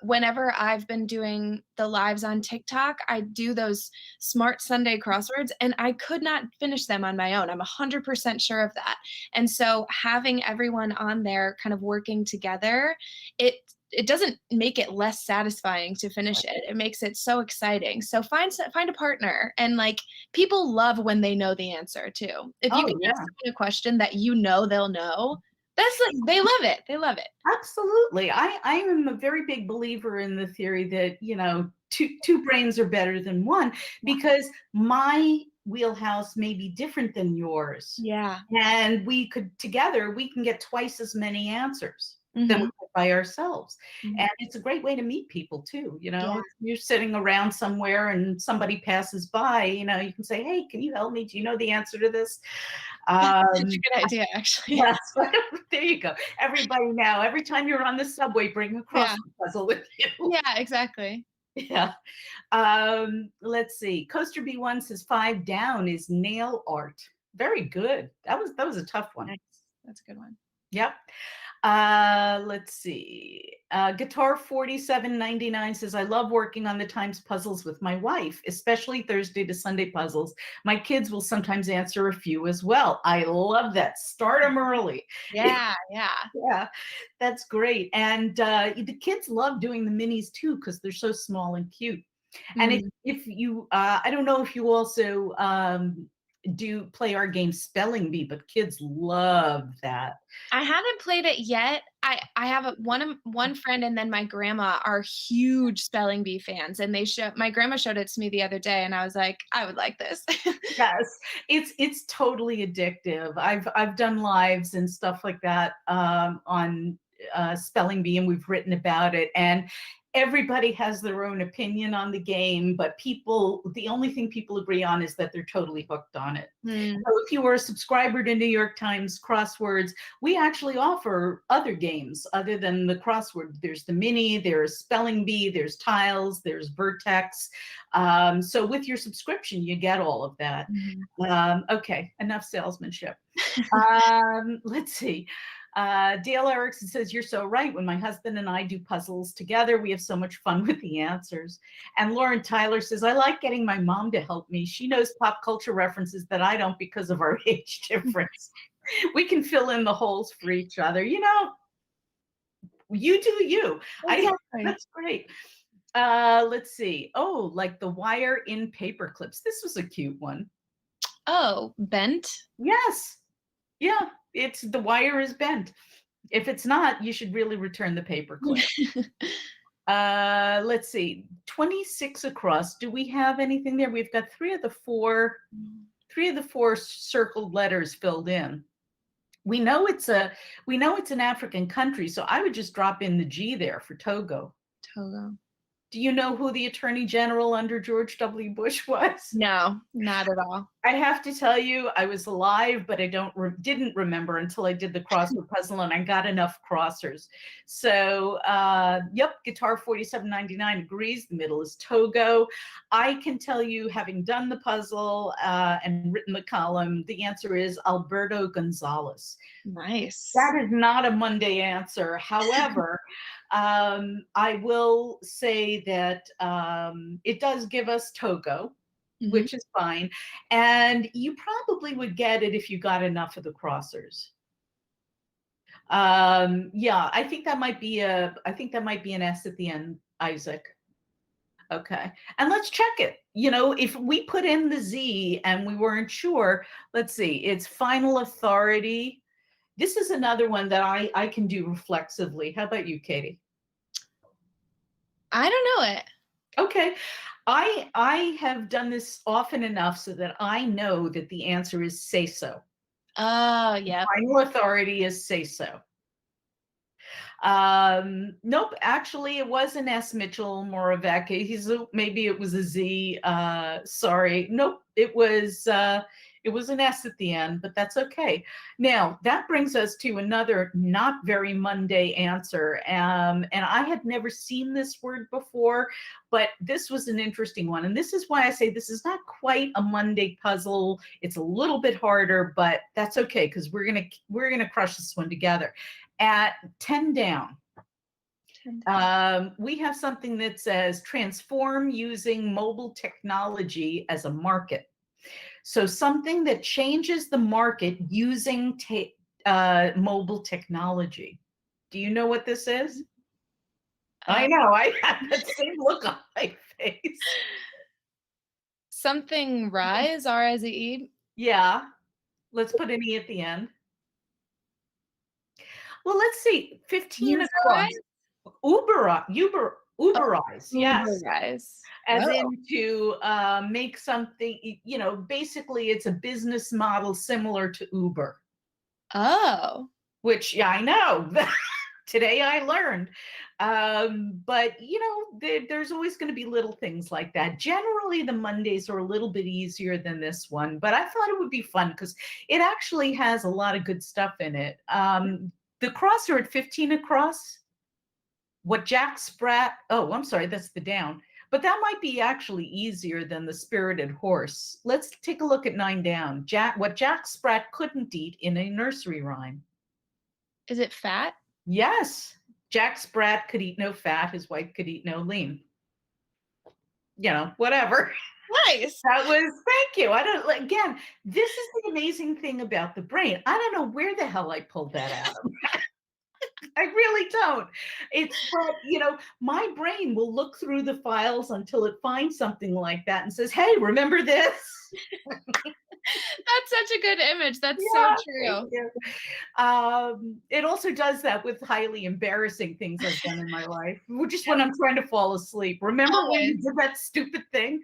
Whenever I've been doing the lives on TikTok, I do those smart Sunday crosswords, and I could not finish them on my own. I'm 100% sure of that. And so having everyone on there kind of working together, it doesn't make it less satisfying to finish it. It makes it so exciting. So find a partner, and like, people love when they know the answer too. If you can ask someone a question that you know they'll know, that's like, they love it. They love it. Absolutely. I am a very big believer in the theory that, you know, two brains are better than one, because my wheelhouse may be different than yours. Yeah. And together we can get twice as many answers than we could by ourselves. And it's a great way to meet people too. You know, if you're sitting around somewhere and somebody passes by, you know, you can say, hey, can you help me? Do you know the answer to this? That's a good idea, actually. Yes, there you go. Everybody now, every time you're on the subway, bring a crossword puzzle with you. Yeah, exactly. Yeah. Let's see. Coaster B1 says 5 down is nail art. Very good. That was a tough one. Nice. That's a good one. Yep. Let's see. Guitar 4799 says, I love working on the Times puzzles with my wife, especially Thursday to Sunday puzzles. My kids will sometimes answer a few as well. I love that. Start them early. Yeah. Yeah, that's great. And the kids love doing the minis too, because they're so small and cute. And if you, I don't know if you also do play our game Spelling Bee, but kids love that. I haven't played it yet. I have one friend and then my grandma are huge Spelling Bee fans, and my grandma showed it to me the other day, and I was like, I would like this. Yes, it's totally addictive. I've done lives and stuff like that on Spelling Bee, and we've written about it, and everybody has their own opinion on the game, but the only thing people agree on is that they're totally hooked on it. So if you are a subscriber to New York Times Crosswords, we actually offer other games other than the crossword. There's the mini, there's Spelling Bee, there's Tiles, there's Vertex. So with your subscription, you get all of that. Okay, enough salesmanship. Let's see. Dale Erickson says, you're so right. When my husband and I do puzzles together, we have so much fun with the answers. And Lauren Tyler says, I like getting my mom to help me. She knows pop culture references that I don't because of our age difference. We can fill in the holes for each other. You know, you do you. Exactly. That's great. Let's see. Oh, like the wire in paper clips. This was a cute one. Oh, bent? Yes. Yeah. It's the wire is bent. If it's not, you should really return the paper clip. Let's see, 26 across. Do we have anything there? We've got three of the four circled letters filled in. We know it's an African country, so I would just drop in the G there for Togo. Togo. Do you know who the Attorney General under George W. Bush was? No, not at all. I have to tell you, I was alive, but I didn't remember until I did the crossword puzzle, and I got enough crossers. So, yep, Guitar 4799 agrees. The middle is Togo. I can tell you, having done the puzzle and written the column, the answer is Alberto Gonzalez. Nice. That is not a Monday answer. However, I will say that it does give us Togo, which is fine. And you probably would get it if you got enough of the crossers. Yeah, I think that might be an S at the end, Isaac. Okay. And let's check it. You know, if we put in the Z and we weren't sure, let's see, it's final authority. This is another one that I can do reflexively. How about you, Katie? I don't know it. Okay. I have done this often enough so that I know that the answer is say so. Oh, yeah. Final authority is say so. Nope, actually it was an S. Mitchell Moravec. Maybe it was a Z. Sorry. Nope, it was It was an S at the end, but that's okay. Now, that brings us to another not very Monday answer. And I had never seen this word before, but this was an interesting one. And this is why I say this is not quite a Monday puzzle. It's a little bit harder, but that's okay, because we're gonna crush this one together. At 10 down, we have something that says transform using mobile technology as a market. So something that changes the market using mobile technology. Do you know what this is? I know, I have that same look on my face. Something rise, R-I-Z-E. Yeah, let's put an E at the end. Well, let's see, 15 across. Uberize, yes. Uberize. As in to make something, basically it's a business model similar to Uber. Oh. Which, yeah, I know. Today I learned. But, there's always going to be little things like that. Generally, the Mondays are a little bit easier than this one, but I thought it would be fun because it actually has a lot of good stuff in it. The crossword 15 across, what Jack Sprat, oh, I'm sorry, that's the down. But that might be actually easier than the spirited horse. Let's take a look at 9 down. What Jack Sprat couldn't eat in a nursery rhyme. Is it fat? Yes. Jack Sprat could eat no fat. His wife could eat no lean. Whatever. Nice. That was, thank you. Again, this is the amazing thing about the brain. I don't know where the hell I pulled that out of. I really don't. But my brain will look through the files until it finds something like that and says, hey, remember this? That's such a good image. That's Yeah, so true. It also does that with highly embarrassing things I've done in my life, just when I'm trying to fall asleep. Remember when you did that stupid thing?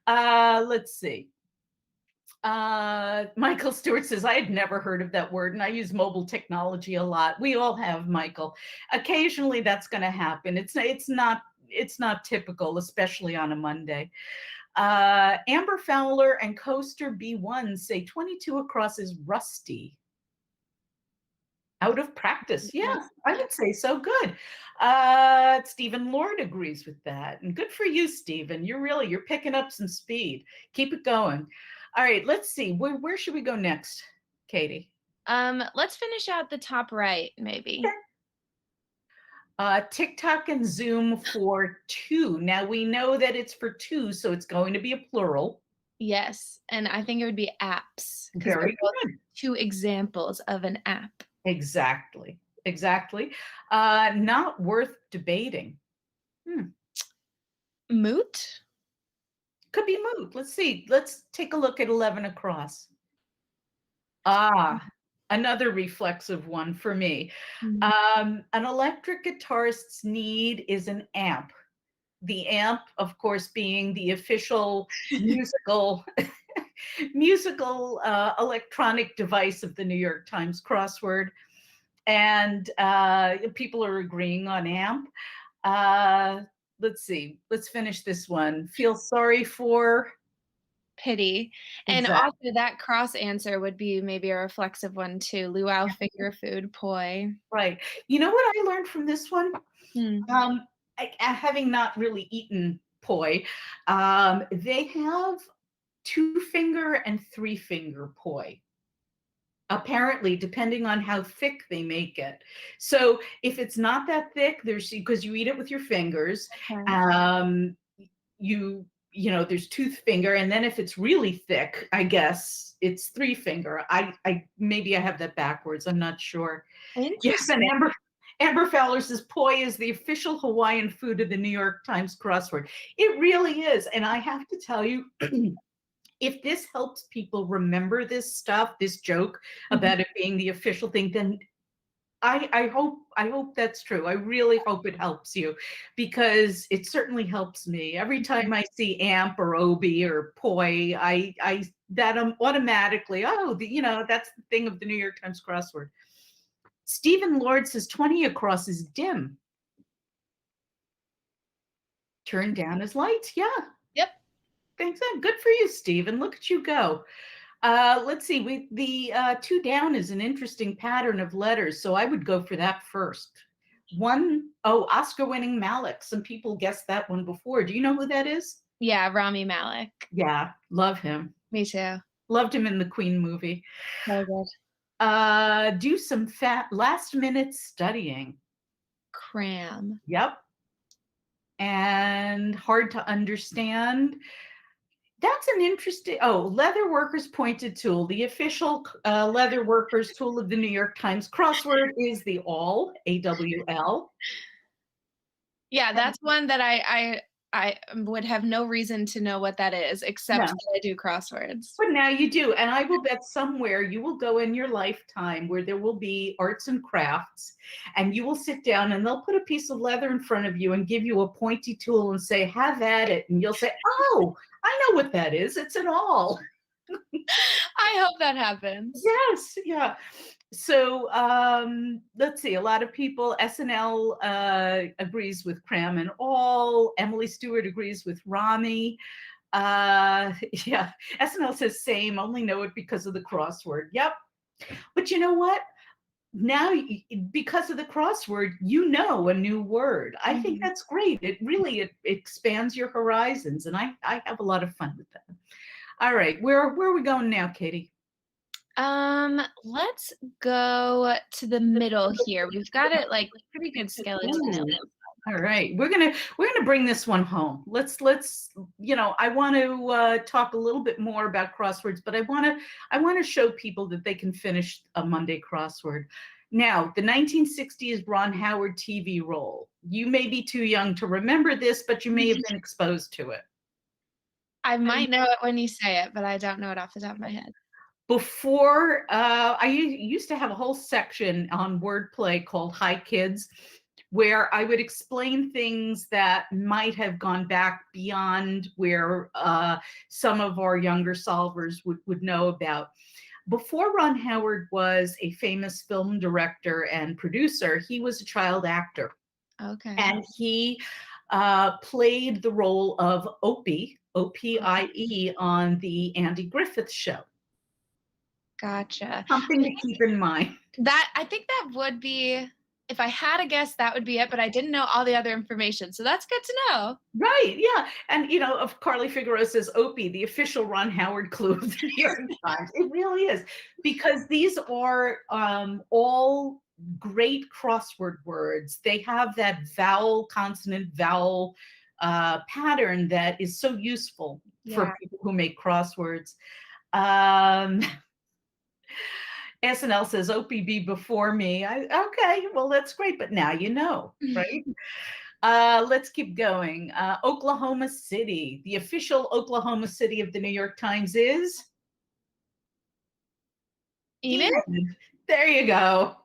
Let's see. Michael Stewart says, I had never heard of that word, and I use mobile technology a lot. We all have, Michael. Occasionally that's going to happen. It's not typical, especially on a Monday. Amber Fowler and Coaster B1 say 22 across is rusty. Out of practice. Yeah, I would say so. Good. Stephen Lord agrees with that. And good for you, Stephen. You're picking up some speed. Keep it going. All right, let's see. Where should we go next, Katie? Let's finish out the top right, maybe. Okay. TikTok and Zoom for 2. Now we know that it's for 2, so it's going to be a plural. Yes, and I think it would be apps. Very good. 2 examples of an app. Exactly. Not worth debating. Moot? Could be moot. Let's see. Let's take a look at 11 across. Another reflexive one for me. An electric guitarist's need is an amp. The amp, of course, being the official musical electronic device of the New York Times Crossword. And people are agreeing on amp. Let's see. Let's finish this one. Feel sorry for? Pity. And also that cross answer would be maybe a reflexive one too. Luau, finger food, poi. Right. You know what I learned from this one? Having not really eaten poi, they have 2-finger and 3-finger poi. Apparently, depending on how thick they make it. So if it's not that thick, because you eat it with your fingers, there's 2-finger, and then if it's really thick, I guess it's 3-finger. Maybe I have that backwards. I'm not sure. Yes, and Amber Fowler says poi is the official Hawaiian food of the New York Times Crossword. It really is, and I have to tell you. If this helps people remember this stuff, this joke about it being the official thing, then I hope that's true. I really hope it helps you, because it certainly helps me. Every time I see amp or obi or poi, that automatically, that's the thing of the New York Times Crossword. Stephen Lord says 20 across is dim. Turn down his lights. Yeah. Yep. Thanks. Good for you, Stephen. Look at you go. Let's see. The two down is an interesting pattern of letters, so I would go for that first. Oscar-winning Malik. Some people guessed that one before. Do you know who that is? Yeah, Rami Malek. Yeah, love him. Me too. Loved him in the Queen movie. So good. Do some last-minute studying. Cram. Yep. And hard to understand. That's an interesting, leather workers pointed tool. The official leather workers tool of the New York Times Crossword is the awl, AWL. Yeah, that's one that I would have no reason to know what that is, except that I do crosswords. But now you do, and I will bet somewhere you will go in your lifetime where there will be arts and crafts, and you will sit down and they'll put a piece of leather in front of you and give you a pointy tool and say, have at it. And you'll say, oh, I know what that is. It's an awl. I hope that happens. Yes, yeah. So let's see, a lot of people, SNL agrees with cram and all. Emily Stewart agrees with Rami. Yeah, SNL says same, only know it because of the crossword. Yep. But you know what? Now, because of the crossword, you know a new word. I think that's great. It really it expands your horizons, and I have a lot of fun with that. All right, where are we going now, Katie? Let's go to the middle here. We've got it like pretty good skeleton. All right, we're gonna bring this one home. Let's I want to talk a little bit more about crosswords, but I want to show people that they can finish a Monday crossword. Now, the 1960s Ron Howard TV role. You may be too young to remember this, but you may have been exposed to it. I might know it when you say it, but I don't know it off the top of my head. Before, I used to have a whole section on wordplay called Hi Kids, where I would explain things that might have gone back beyond where some of our younger solvers would know about. Before Ron Howard was a famous film director and producer, he was a child actor. Okay. And he played the role of Opie, O-P-I-E, on the Andy Griffith Show. Gotcha. Something to keep in mind. I think that would be, if I had a guess, that would be it, but I didn't know all the other information. So that's good to know. Right, yeah. And, of Carly Figueroa says Opie, the official Ron Howard clue of the New York Times. It really is. Because these are all great crossword words. They have that vowel, consonant, vowel pattern that is so useful for people who make crosswords. SNL says Opie be before me. Okay, well, that's great, but now you know, right? Let's keep going. Oklahoma City. The official Oklahoma City of the New York Times is? Enid? There you go.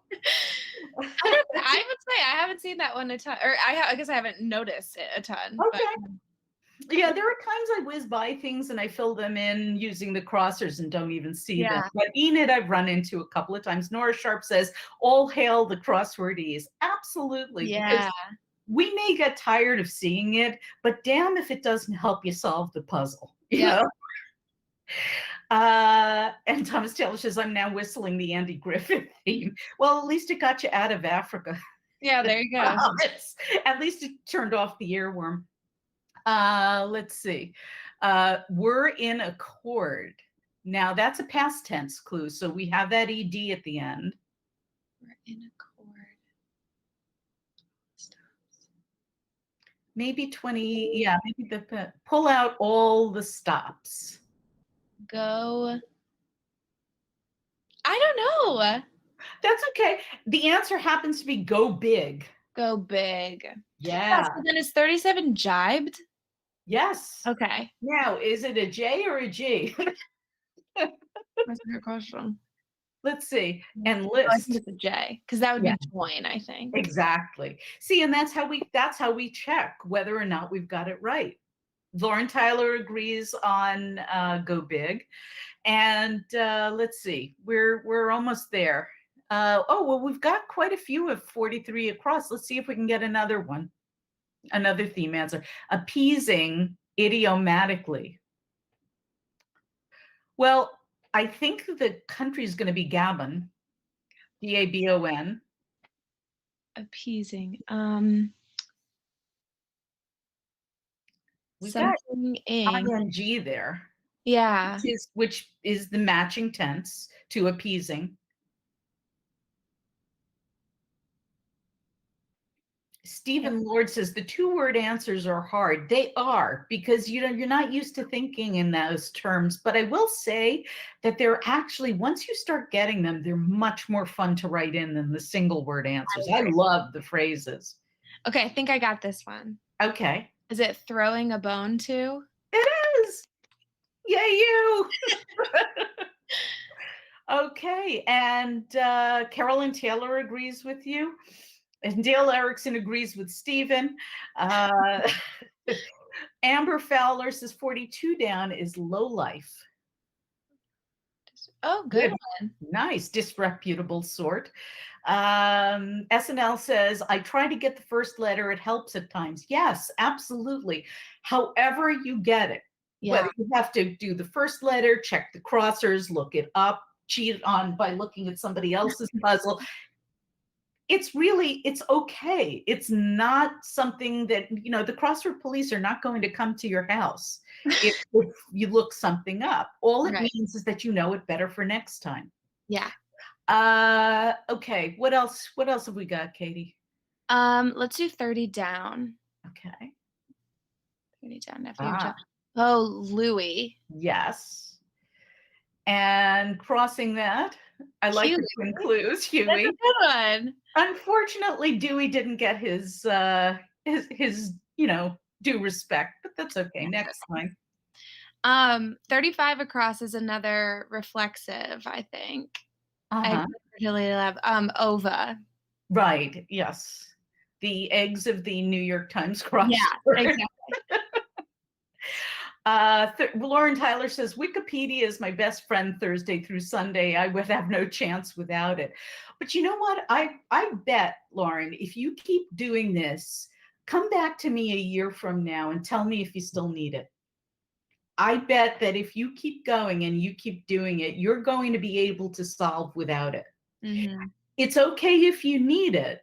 I would say I haven't seen that one a ton, or I guess I haven't noticed it a ton. Okay. But. Yeah, there are times I whiz by things and I fill them in using the crossers and don't even see them. But Enid, I've run into a couple of times. Nora Sharp says, all hail the crosswordese. Absolutely. Yeah. We may get tired of seeing it, but damn if it doesn't help you solve the puzzle. You know? And Thomas Taylor says, I'm now whistling the Andy Griffith theme. Well, at least it got you out of Africa. Yeah, there you go. At least it turned off the earworm. Let's see. We're in accord. Now that's a past tense clue. So we have that ED at the end. We're in accord. Maybe 20. Yeah, maybe pull out all the stops. Go. I don't know. That's okay. The answer happens to be go big. Go big. Yeah. So then is 37 jibed? Yes. Okay. Now, is it a J or a G? That's a good question. Let's see. And list. I think it's a J, because that would be join, I think. Exactly. See, and that's how we check whether or not we've got it right. Lauren Tyler agrees on go big. And let's see. We're almost there. Well, we've got quite a few of 43 across. Let's see if we can get another one. Another theme answer. Appeasing idiomatically. Well, I think the country is going to be Gabon, Gabon. Appeasing. We got Something ing. ing there, Yeah. which is the matching tense to appeasing. Stephen Lord says the 2-word answers are hard. They are, because you're not used to thinking in those terms. But I will say that they're actually, once you start getting them, they're much more fun to write in than the single word answers. I love the phrases. Okay, I think I got this one. Okay. Is it throwing a bone to? It is. Yay, you. Okay. And Carolyn Taylor agrees with you. And Dale Erickson agrees with Stephen. Amber Fowler says 42 down is low life. Oh, good one. Nice, disreputable sort. SNL says, I try to get the first letter. It helps at times. Yes, absolutely. However you get it. Yeah. Whether you have to do the first letter, check the crossers, look it up, cheat on by looking at somebody else's puzzle. It's okay. It's not something that, the crossword police are not going to come to your house if you look something up. All it means is that you know it better for next time. Yeah. Okay. What else have we got, Katie? Let's do 30 down. Okay. 30 down, nephew. Oh, Louis. Yes. And crossing that, I like the twin clues, Huey. That's a good one. Unfortunately, Dewey didn't get his due respect, but that's okay. Next time. 35 across is another reflexive, I think. Uh-huh. I particularly love ova. Right. Yes. The eggs of the New York Times Crossword. Yeah, exactly. Lauren Tyler says, Wikipedia is my best friend Thursday through Sunday. I would have no chance without it. But you know what? I bet, Lauren, if you keep doing this, come back to me a year from now and tell me if you still need it. I bet that if you keep going and you keep doing it, you're going to be able to solve without it. Mm-hmm. It's okay if you need it,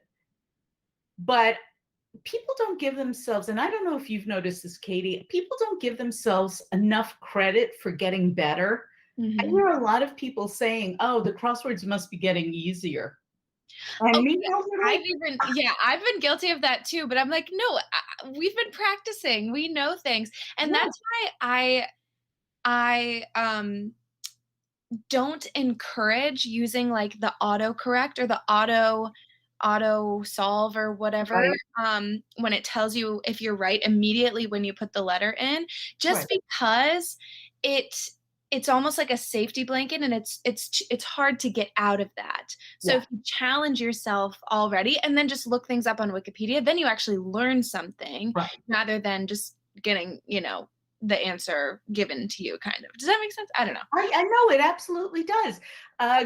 but people don't give themselves, and I don't know if you've noticed this, Katie, people don't give themselves enough credit for getting better. Mm-hmm. I hear a lot of people saying, oh, the crosswords must be getting easier. And I've been guilty of that too, but I'm like, no, we've been practicing. We know things. And that's why I don't encourage using like the autocorrect or the auto solve or whatever, when it tells you if you're right immediately when you put the letter in, just because it's almost like a safety blanket, and it's hard to get out of that. So if you challenge yourself already and then just look things up on Wikipedia, then you actually learn something rather than just getting, the answer given to you, kind of. Does that make sense? I don't know. I know it absolutely does.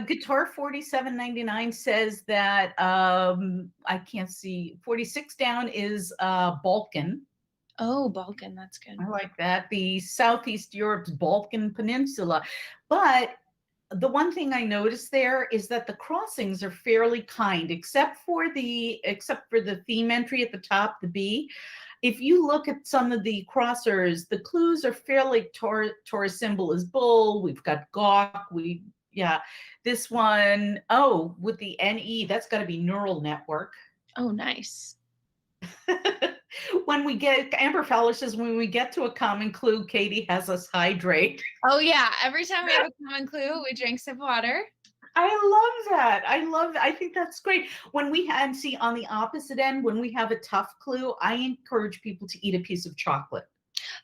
Guitar 4799 says that I can't see. 46 down is Balkan. Oh, Balkan, that's good. I like that. The Southeast Europe's Balkan Peninsula. But the one thing I noticed there is that the crossings are fairly kind, except for the theme entry at the top, the B. If you look at some of the crossers, the clues are fairly Taurus symbol is bull. We've got gawk. This one, with the NE, that's got to be neural network. Oh, nice. Amber Fowler says, when we get to a common clue, Katie has us hydrate. Oh yeah, every time we have a common clue, we drink some water. I love that. I think that's great. When we on the opposite end, when we have a tough clue, I encourage people to eat a piece of chocolate.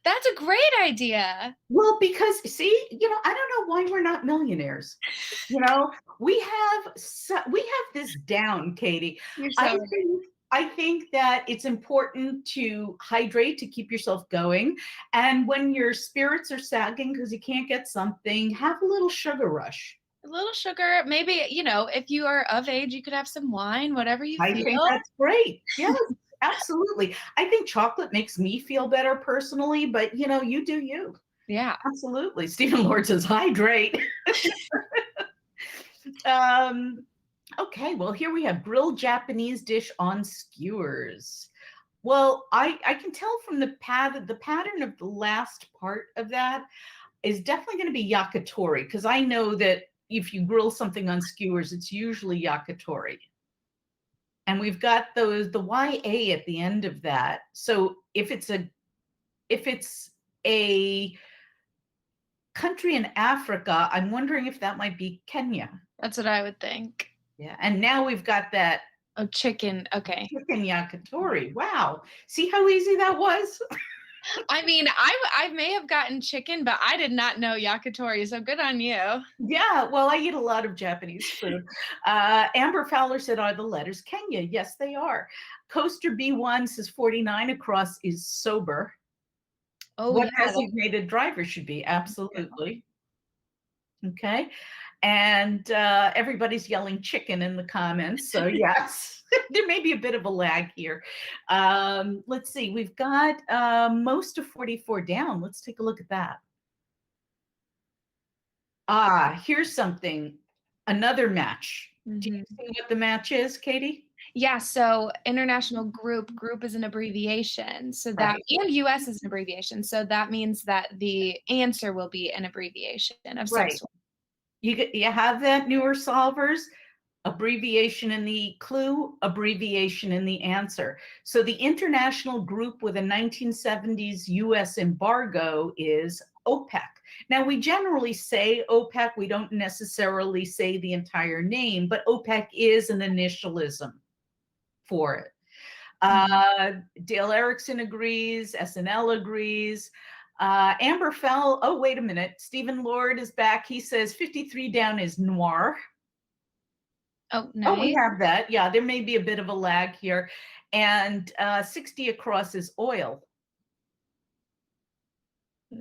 That's a great idea. Well, because see, I don't know why we're not millionaires. We have this down, Katie. I think that it's important to hydrate, to keep yourself going. And when your spirits are sagging because you can't get something, have a little sugar rush. A little sugar, maybe, if you are of age, you could have some wine, whatever you feel. I think that's great. Yes, absolutely. I think chocolate makes me feel better personally, but you do you. Yeah. Absolutely. Stephen Lord says hydrate. Okay, well, here we have grilled Japanese dish on skewers. Well, I can tell from the pattern of the last part of that is definitely going to be yakitori, because I know that if you grill something on skewers, it's usually yakitori. And we've got the YA at the end of that. So if it's a country in Africa, I'm wondering if that might be Kenya. That's what I would think. Yeah, and now we've got that Oh, chicken. Okay. chicken yakitori. Wow. See how easy that was? I mean, I may have gotten chicken, but I did not know yakitori, so good on you. Yeah, well, I eat a lot of Japanese food. Amber Fowler said, are the letters Kenya? Yes, they are. Coaster B1 says 49 across is sober. Oh, What yeah. designated driver should be? Absolutely. Okay. And everybody's yelling chicken in the comments. So yes, there may be a bit of a lag here. Let's see. We've got most of 44 down. Let's take a look at that. Here's something. Another match. Do you see what the match is, Katie? Yeah, so international group is an abbreviation. So that, and US is an abbreviation. So that means that the answer will be an abbreviation of some Right. sort. You have that, newer solvers? Abbreviation in the clue, abbreviation in the answer. So the international group with a 1970s US embargo is OPEC. Now, we generally say OPEC, we don't necessarily say the entire name, but OPEC is an initialism for it. Dale Erickson agrees, SNL agrees. Amber Fell, oh, wait a minute. Stephen Lord is back. He says 53 down is noir. Oh, nice. Oh, we have that. Yeah, there may be a bit of a lag here. And 60 across is oil.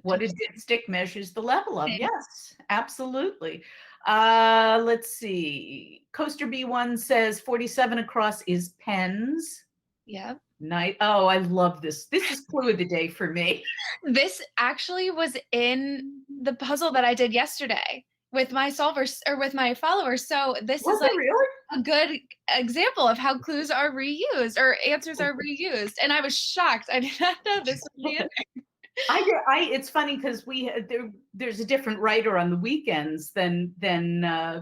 What a dipstick measures the level of. Yes, absolutely. Let's see. Coaster B1 says 47 across is pens. Yeah. Nice. Oh, I love this. This is clue of the day for me. This actually was in the puzzle that I did yesterday with my solvers or with my followers. So this is like really a good example of how clues are reused or answers are reused. And I was shocked. I did not know this was the end. It's funny because there's a different writer on the weekends than I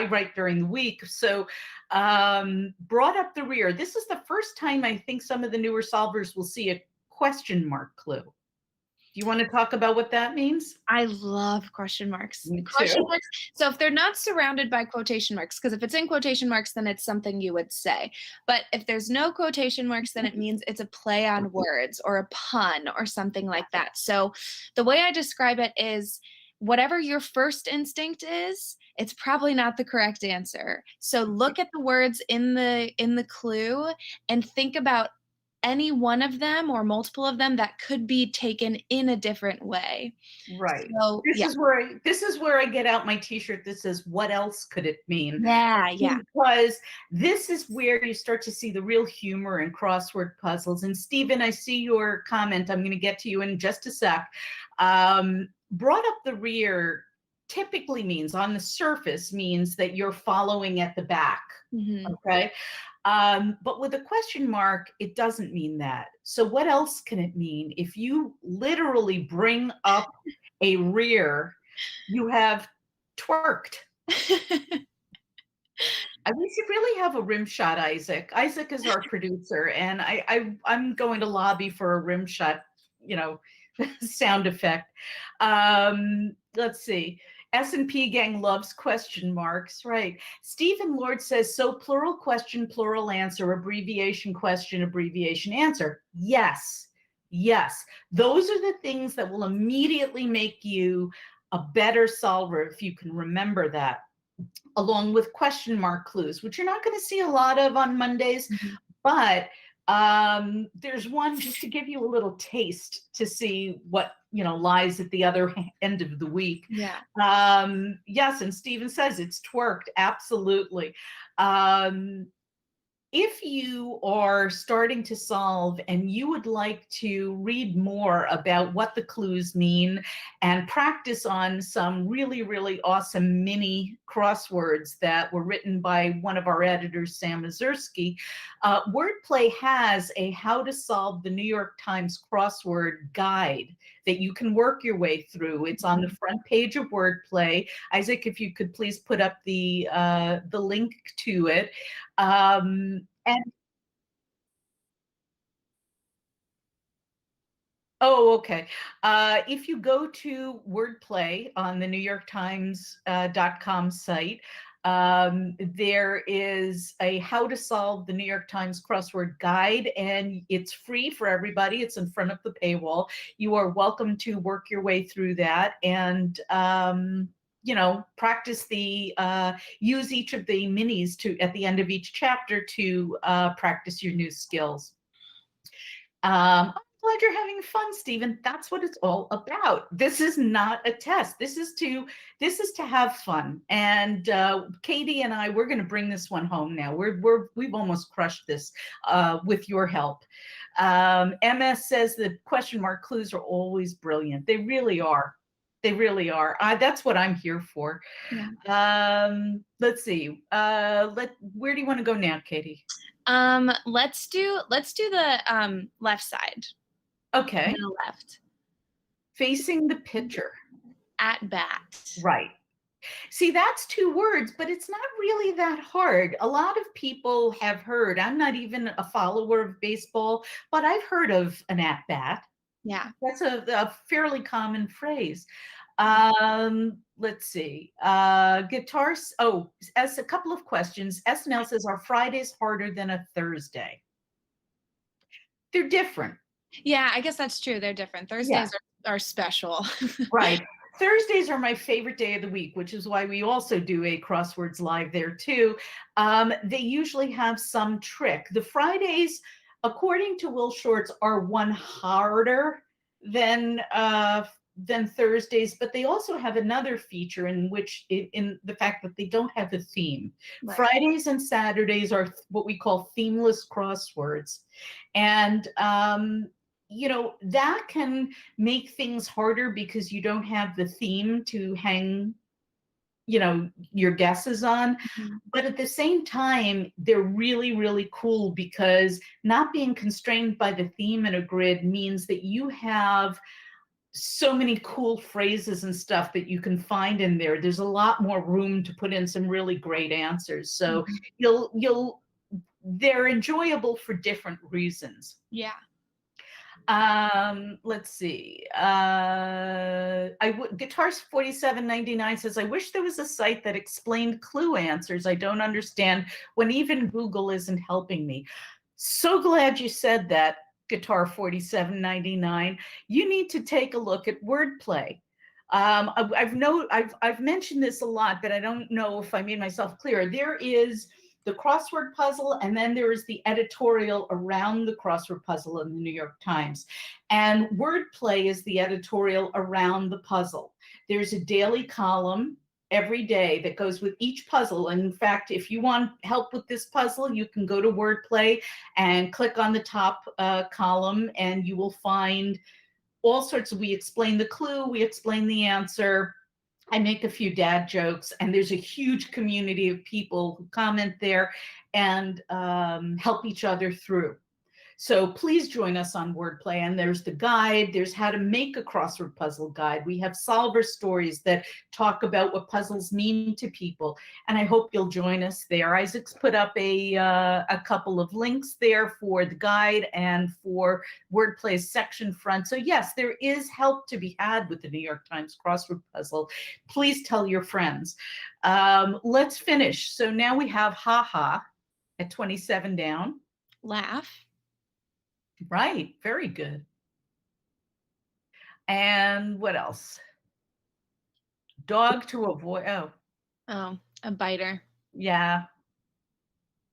write during the week. So brought up the rear. This is the first time I think some of the newer solvers will see a question mark clue. Do you want to talk about what that means? I love question marks. Me Question too. marks. So if they're not surrounded by quotation marks, because if it's in quotation marks, then it's something you would say. But if there's no quotation marks, then it means it's a play on words or a pun or something like that. So the way I describe it is whatever your first instinct is, it's probably not the correct answer. So look at the words in the clue and think about any one of them or multiple of them that could be taken in a different way. Right. So, this is where I get out my t-shirt that says, what else could it mean? Yeah. Because this is where you start to see the real humor in crossword puzzles. And Stephen, I see your comment. I'm going to get to you in just a sec. Brought up the rear typically means, on the surface, means that you're following at the back. Okay. But with a question mark, it doesn't mean that. So what else can it mean? If you literally bring up a rear, you have twerked. We should really have a rim shot, Isaac. Isaac is our producer, and I'm going to lobby for a rim shot, sound effect. Let's see. S&P gang loves question marks, right? Stephen Lord says, so plural question, plural answer, abbreviation question, abbreviation answer. Yes. Those are the things that will immediately make you a better solver if you can remember that, along with question mark clues, which you're not going to see a lot of on Mondays, but there's one just to give you a little taste to see what lies at the other end of the week. Yeah. Yes, and Stephen says it's twerked. Absolutely. If you are starting to solve and you would like to read more about what the clues mean and practice on some really, really awesome mini crosswords that were written by one of our editors, Sam Ezersky, Wordplay has a How to Solve the New York Times Crossword guide that you can work your way through. It's on the front page of Wordplay. Isaac, if you could please put up the link to it. And oh, okay. If you go to Wordplay on the NewYorkTimes.com site, there is a How to Solve the New York Times Crossword guide, and it's free for everybody. It's in front of the paywall. You are welcome to work your way through that and practice use each of the minis at the end of each chapter to practice your new skills. I'm glad you're having fun, Stephen. That's what it's all about. This is not a test. This is to have fun. And Katie and I, we're going to bring this one home now. We've almost crushed this with your help. MS says the question mark clues are always brilliant. They really are. They really are. That's what I'm here for. Yeah. Let's see. Where do you want to go now, Katie? Let's do the left side. Okay. Middle left. Facing the pitcher. At bat. Right. See, that's two words, but it's not really that hard. A lot of people have heard, I'm not even a follower of baseball, but I've heard of an at bat. Yeah. That's a fairly common phrase. Let's see. Guitars. Oh, as a couple of questions. SNL says, are Fridays harder than a Thursday? They're different. Yeah, I guess that's true. They're different. Thursdays are special. Right. Thursdays are my favorite day of the week, which is why we also do a Crosswords Live there too. They usually have some trick. The Fridays, according to Will Shortz, are one harder than Thursdays, but they also have another feature in the fact that they don't have a theme. Right. Fridays and Saturdays are what we call themeless crosswords. And that can make things harder because you don't have the theme to hang, your guesses on. Mm-hmm. But at the same time, they're really, really cool because not being constrained by the theme in a grid means that you have so many cool phrases and stuff that you can find in there. There's a lot more room to put in some really great answers. So mm-hmm. They're enjoyable for different reasons. Yeah. Let's see. Guitars 4799 says, I wish there was a site that explained clue answers. I don't understand when even Google isn't helping me. So glad you said that, Guitar 4799. You need to take a look at Wordplay. I've mentioned this a lot, but I don't know if I made myself clear. There is the crossword puzzle, and then there is the editorial around the crossword puzzle in the New York Times. And Wordplay is the editorial around the puzzle. There's a daily column every day that goes with each puzzle. And in fact, if you want help with this puzzle, you can go to Wordplay and click on the top column, and you will find all sorts of, we explain the clue, we explain the answer, I make a few dad jokes, and there's a huge community of people who comment there and help each other through. So please join us on Wordplay. And there's the guide. There's how to make a crossword puzzle guide. We have solver stories that talk about what puzzles mean to people. And I hope you'll join us there. Isaac's put up a couple of links there for the guide and for Wordplay's section front. So yes, there is help to be had with the New York Times crossword puzzle. Please tell your friends. Let's finish. So now we have haha at 27 down. Laugh. Right. Very good. And what else? Dog to avoid. Oh, a biter. Yeah.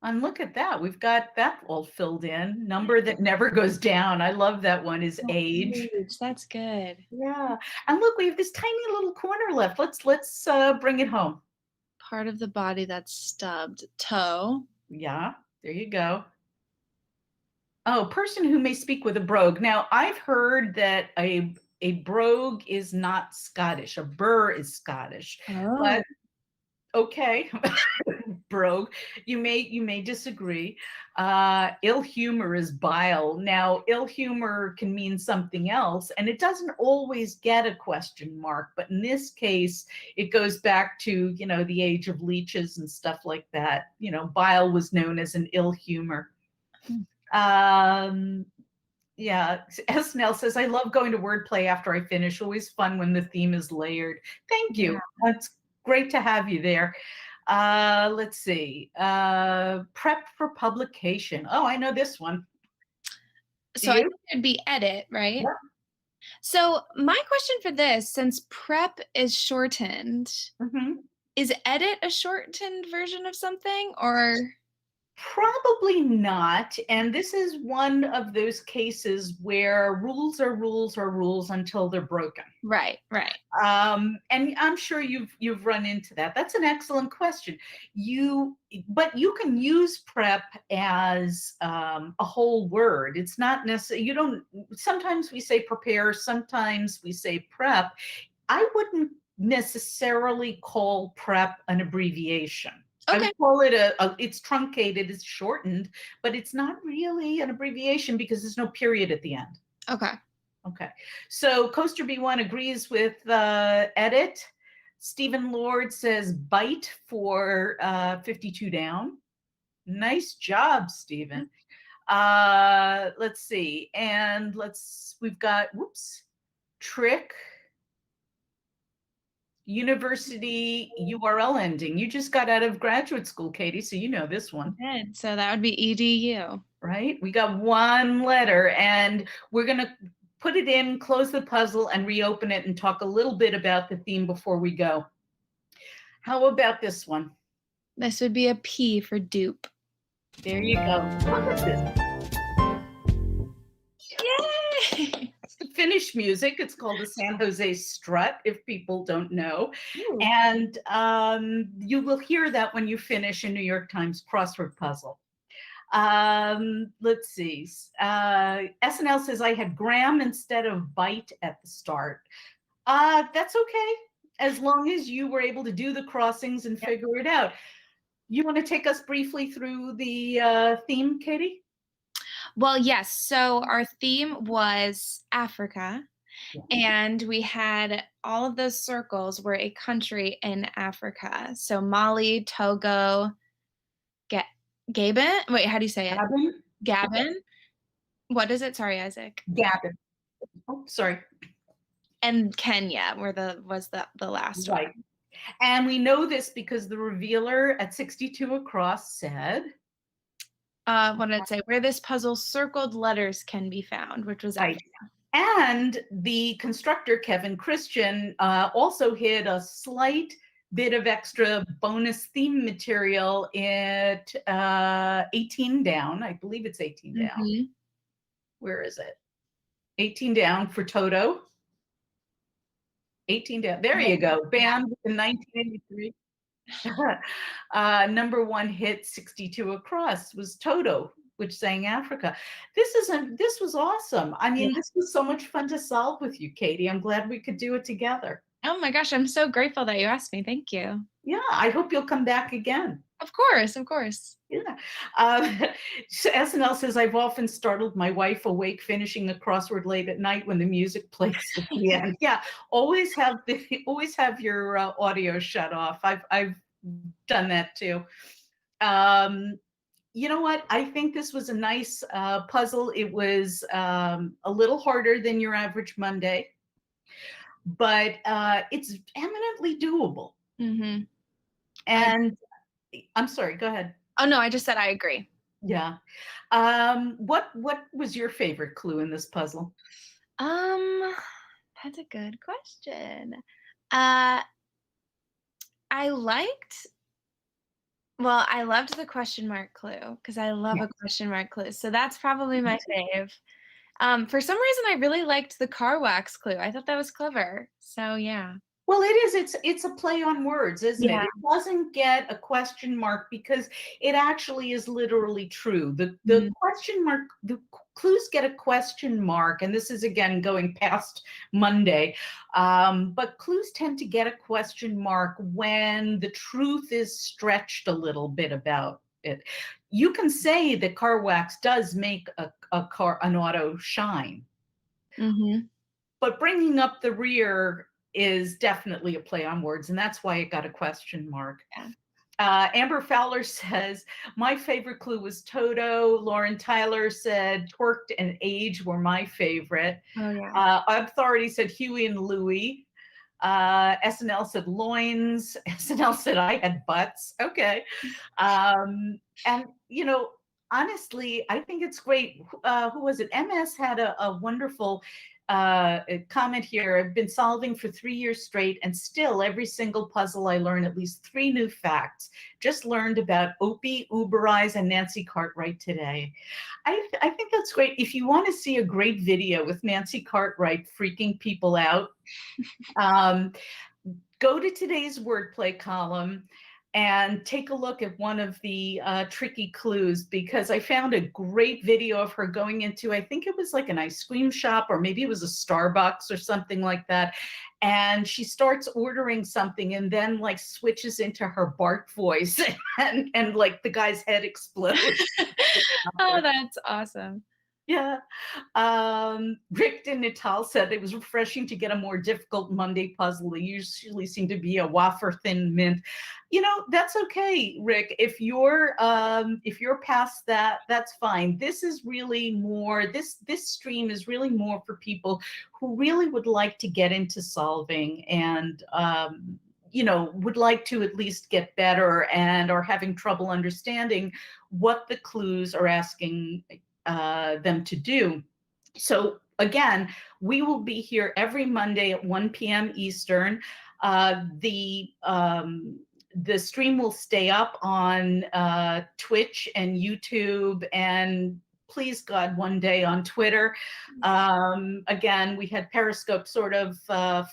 And look at that. We've got that all filled in. Number that never goes down. I love that one is age. That's good. Yeah. And look, we have this tiny little corner left. Let's bring it home. Part of the body that's stubbed. Toe. Yeah. There you go. Oh, person who may speak with a brogue. Now, I've heard that a brogue is not Scottish. A burr is Scottish. But okay, brogue. You may disagree. Ill humor is bile. Now, ill humor can mean something else, and it doesn't always get a question mark. But in this case, it goes back to the age of leeches and stuff like that. Bile was known as an ill humor. Yeah, SNL says, I love going to wordplay after I finish. Always fun when the theme is layered. Thank you. Yeah. That's great to have you there. Let's see. Prep for publication. Oh, I know this one. So I think it'd be edit, right? Yeah. So my question for this, since prep is shortened, is edit a shortened version of something, or? Probably not. And this is one of those cases where rules are rules are rules until they're broken. Right. And I'm sure you've run into that. That's an excellent question. But you can use prep as a whole word. It's not necessarily, sometimes we say prepare, sometimes we say prep. I wouldn't necessarily call prep an abbreviation. Okay. I would call it it's truncated, it's shortened, but it's not really an abbreviation because there's no period at the end. Okay. So Coaster B1 agrees with edit. Stephen Lord says bite for 52 down. Nice job, Stephen. Let's see. And we've got, trick. University URL ending. You just got out of graduate school, Katie, so you know this one. I did. So that would be edu. Right? We got one letter, and we're going to put it in, close the puzzle, and reopen it and talk a little bit about the theme before we go. How about this one? This would be a P for dupe. There you go. Look at this. Yay! It's the Finnish music. It's called the San Jose Strut, if people don't know. Ooh. And you will hear that when you finish a New York Times crossword puzzle. Let's see. SNL says I had gram instead of bite at the start. That's okay, as long as you were able to do the crossings and figure it out. You want to take us briefly through the theme, Katie? Well, yes. So our theme was Africa, and we had all of those circles were a country in Africa. So Mali, Togo, Gabon. Wait, how do you say it? Gabon. What is it? Sorry, Isaac. Gabon. Oh, sorry. And Kenya was the last one. Right. And we know this because the revealer at 62 across said, what did it say? Where this puzzle circled letters can be found, which was right. And the constructor, Kevin Christian, also hid a slight bit of extra bonus theme material at 18 down. I believe it's 18 down. Where is it? 18 down for Toto. 18 down. There you go. Banned in 1983. Number one hit 62 across was Toto, which sang Africa. This was awesome. I mean, this was so much fun to solve with you, Katie. I'm glad we could do it together. Oh my gosh, I'm so grateful that you asked me. Thank you. Yeah, I hope you'll come back again. Of course. Yeah. SNL says, I've often startled my wife awake finishing a crossword late at night when the music plays at the end. Yeah, always have your audio shut off. I've done that too. You know what? I think this was a nice puzzle. It was a little harder than your average Monday, but it's eminently doable. And I'm sorry, go ahead. Oh no, I just said I agree. Yeah. What was your favorite clue in this puzzle? That's a good question. I loved the question mark clue because I love a question mark clue. So that's probably my fave. For some reason, I really liked the car wax clue. I thought that was clever. So yeah. Well, it is. It's a play on words, isn't it? Yeah. It doesn't get a question mark because it actually is literally true. The Mhm. question mark, the clues get a question mark, and this is again going past Monday. But clues tend to get a question mark when the truth is stretched a little bit about it. You can say that car wax does make an auto shine, Mhm. but bringing up the rear is definitely a play on words, and that's why it got a question mark. Yeah. Amber Fowler says, my favorite clue was Toto. Lauren Tyler said, twerked and age were my favorite. Oh yeah. Authority said Huey and Louie. SNL said loins. SNL said I had butts. Okay. And, you know, honestly, I think it's great. Who was it? MS had a wonderful comment here. I've been solving for 3 years straight, and still every single puzzle I learn at least 3 new facts. Just learned about Opie, Uber Eyes, and Nancy Cartwright today. I think that's great. If you want to see a great video with Nancy Cartwright freaking people out, um, go to today's wordplay column and take a look at one of the tricky clues, because I found a great video of her going into, I think it was like an ice cream shop, or maybe it was a Starbucks or something like that. And she starts ordering something and then like switches into her Bart voice and like the guy's head explodes. Oh, that's awesome. Yeah. Rick de Natal said it was refreshing to get a more difficult Monday puzzle. They usually seem to be a wafer thin mint. You know, that's okay, Rick. If you're past that, that's fine. This is really more, this stream is really more for people who really would like to get into solving and you know, would like to at least get better and are having trouble understanding what the clues are asking them to do. So again, we will be here every Monday at 1 p.m. Eastern. The stream will stay up on Twitch and YouTube, and please God, one day on Twitter. Again, we had Periscope sort of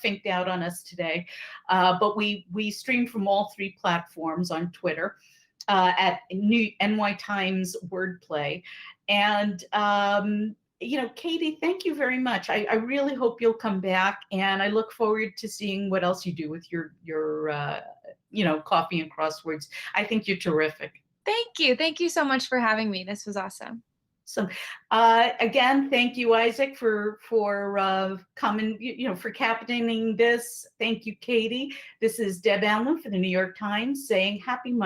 finked out on us today, but we stream from all 3 platforms on Twitter at NY Times Wordplay. And you know, Katie, thank you very much. I really hope you'll come back, and I look forward to seeing what else you do with your you know, coffee and crosswords. I think you're terrific. Thank you. Thank you so much for having me. This was awesome. So again, thank you, Isaac, for coming, you know, for captaining this. Thank you, Katie. This is Deb Amlen for the New York Times saying happy Monday.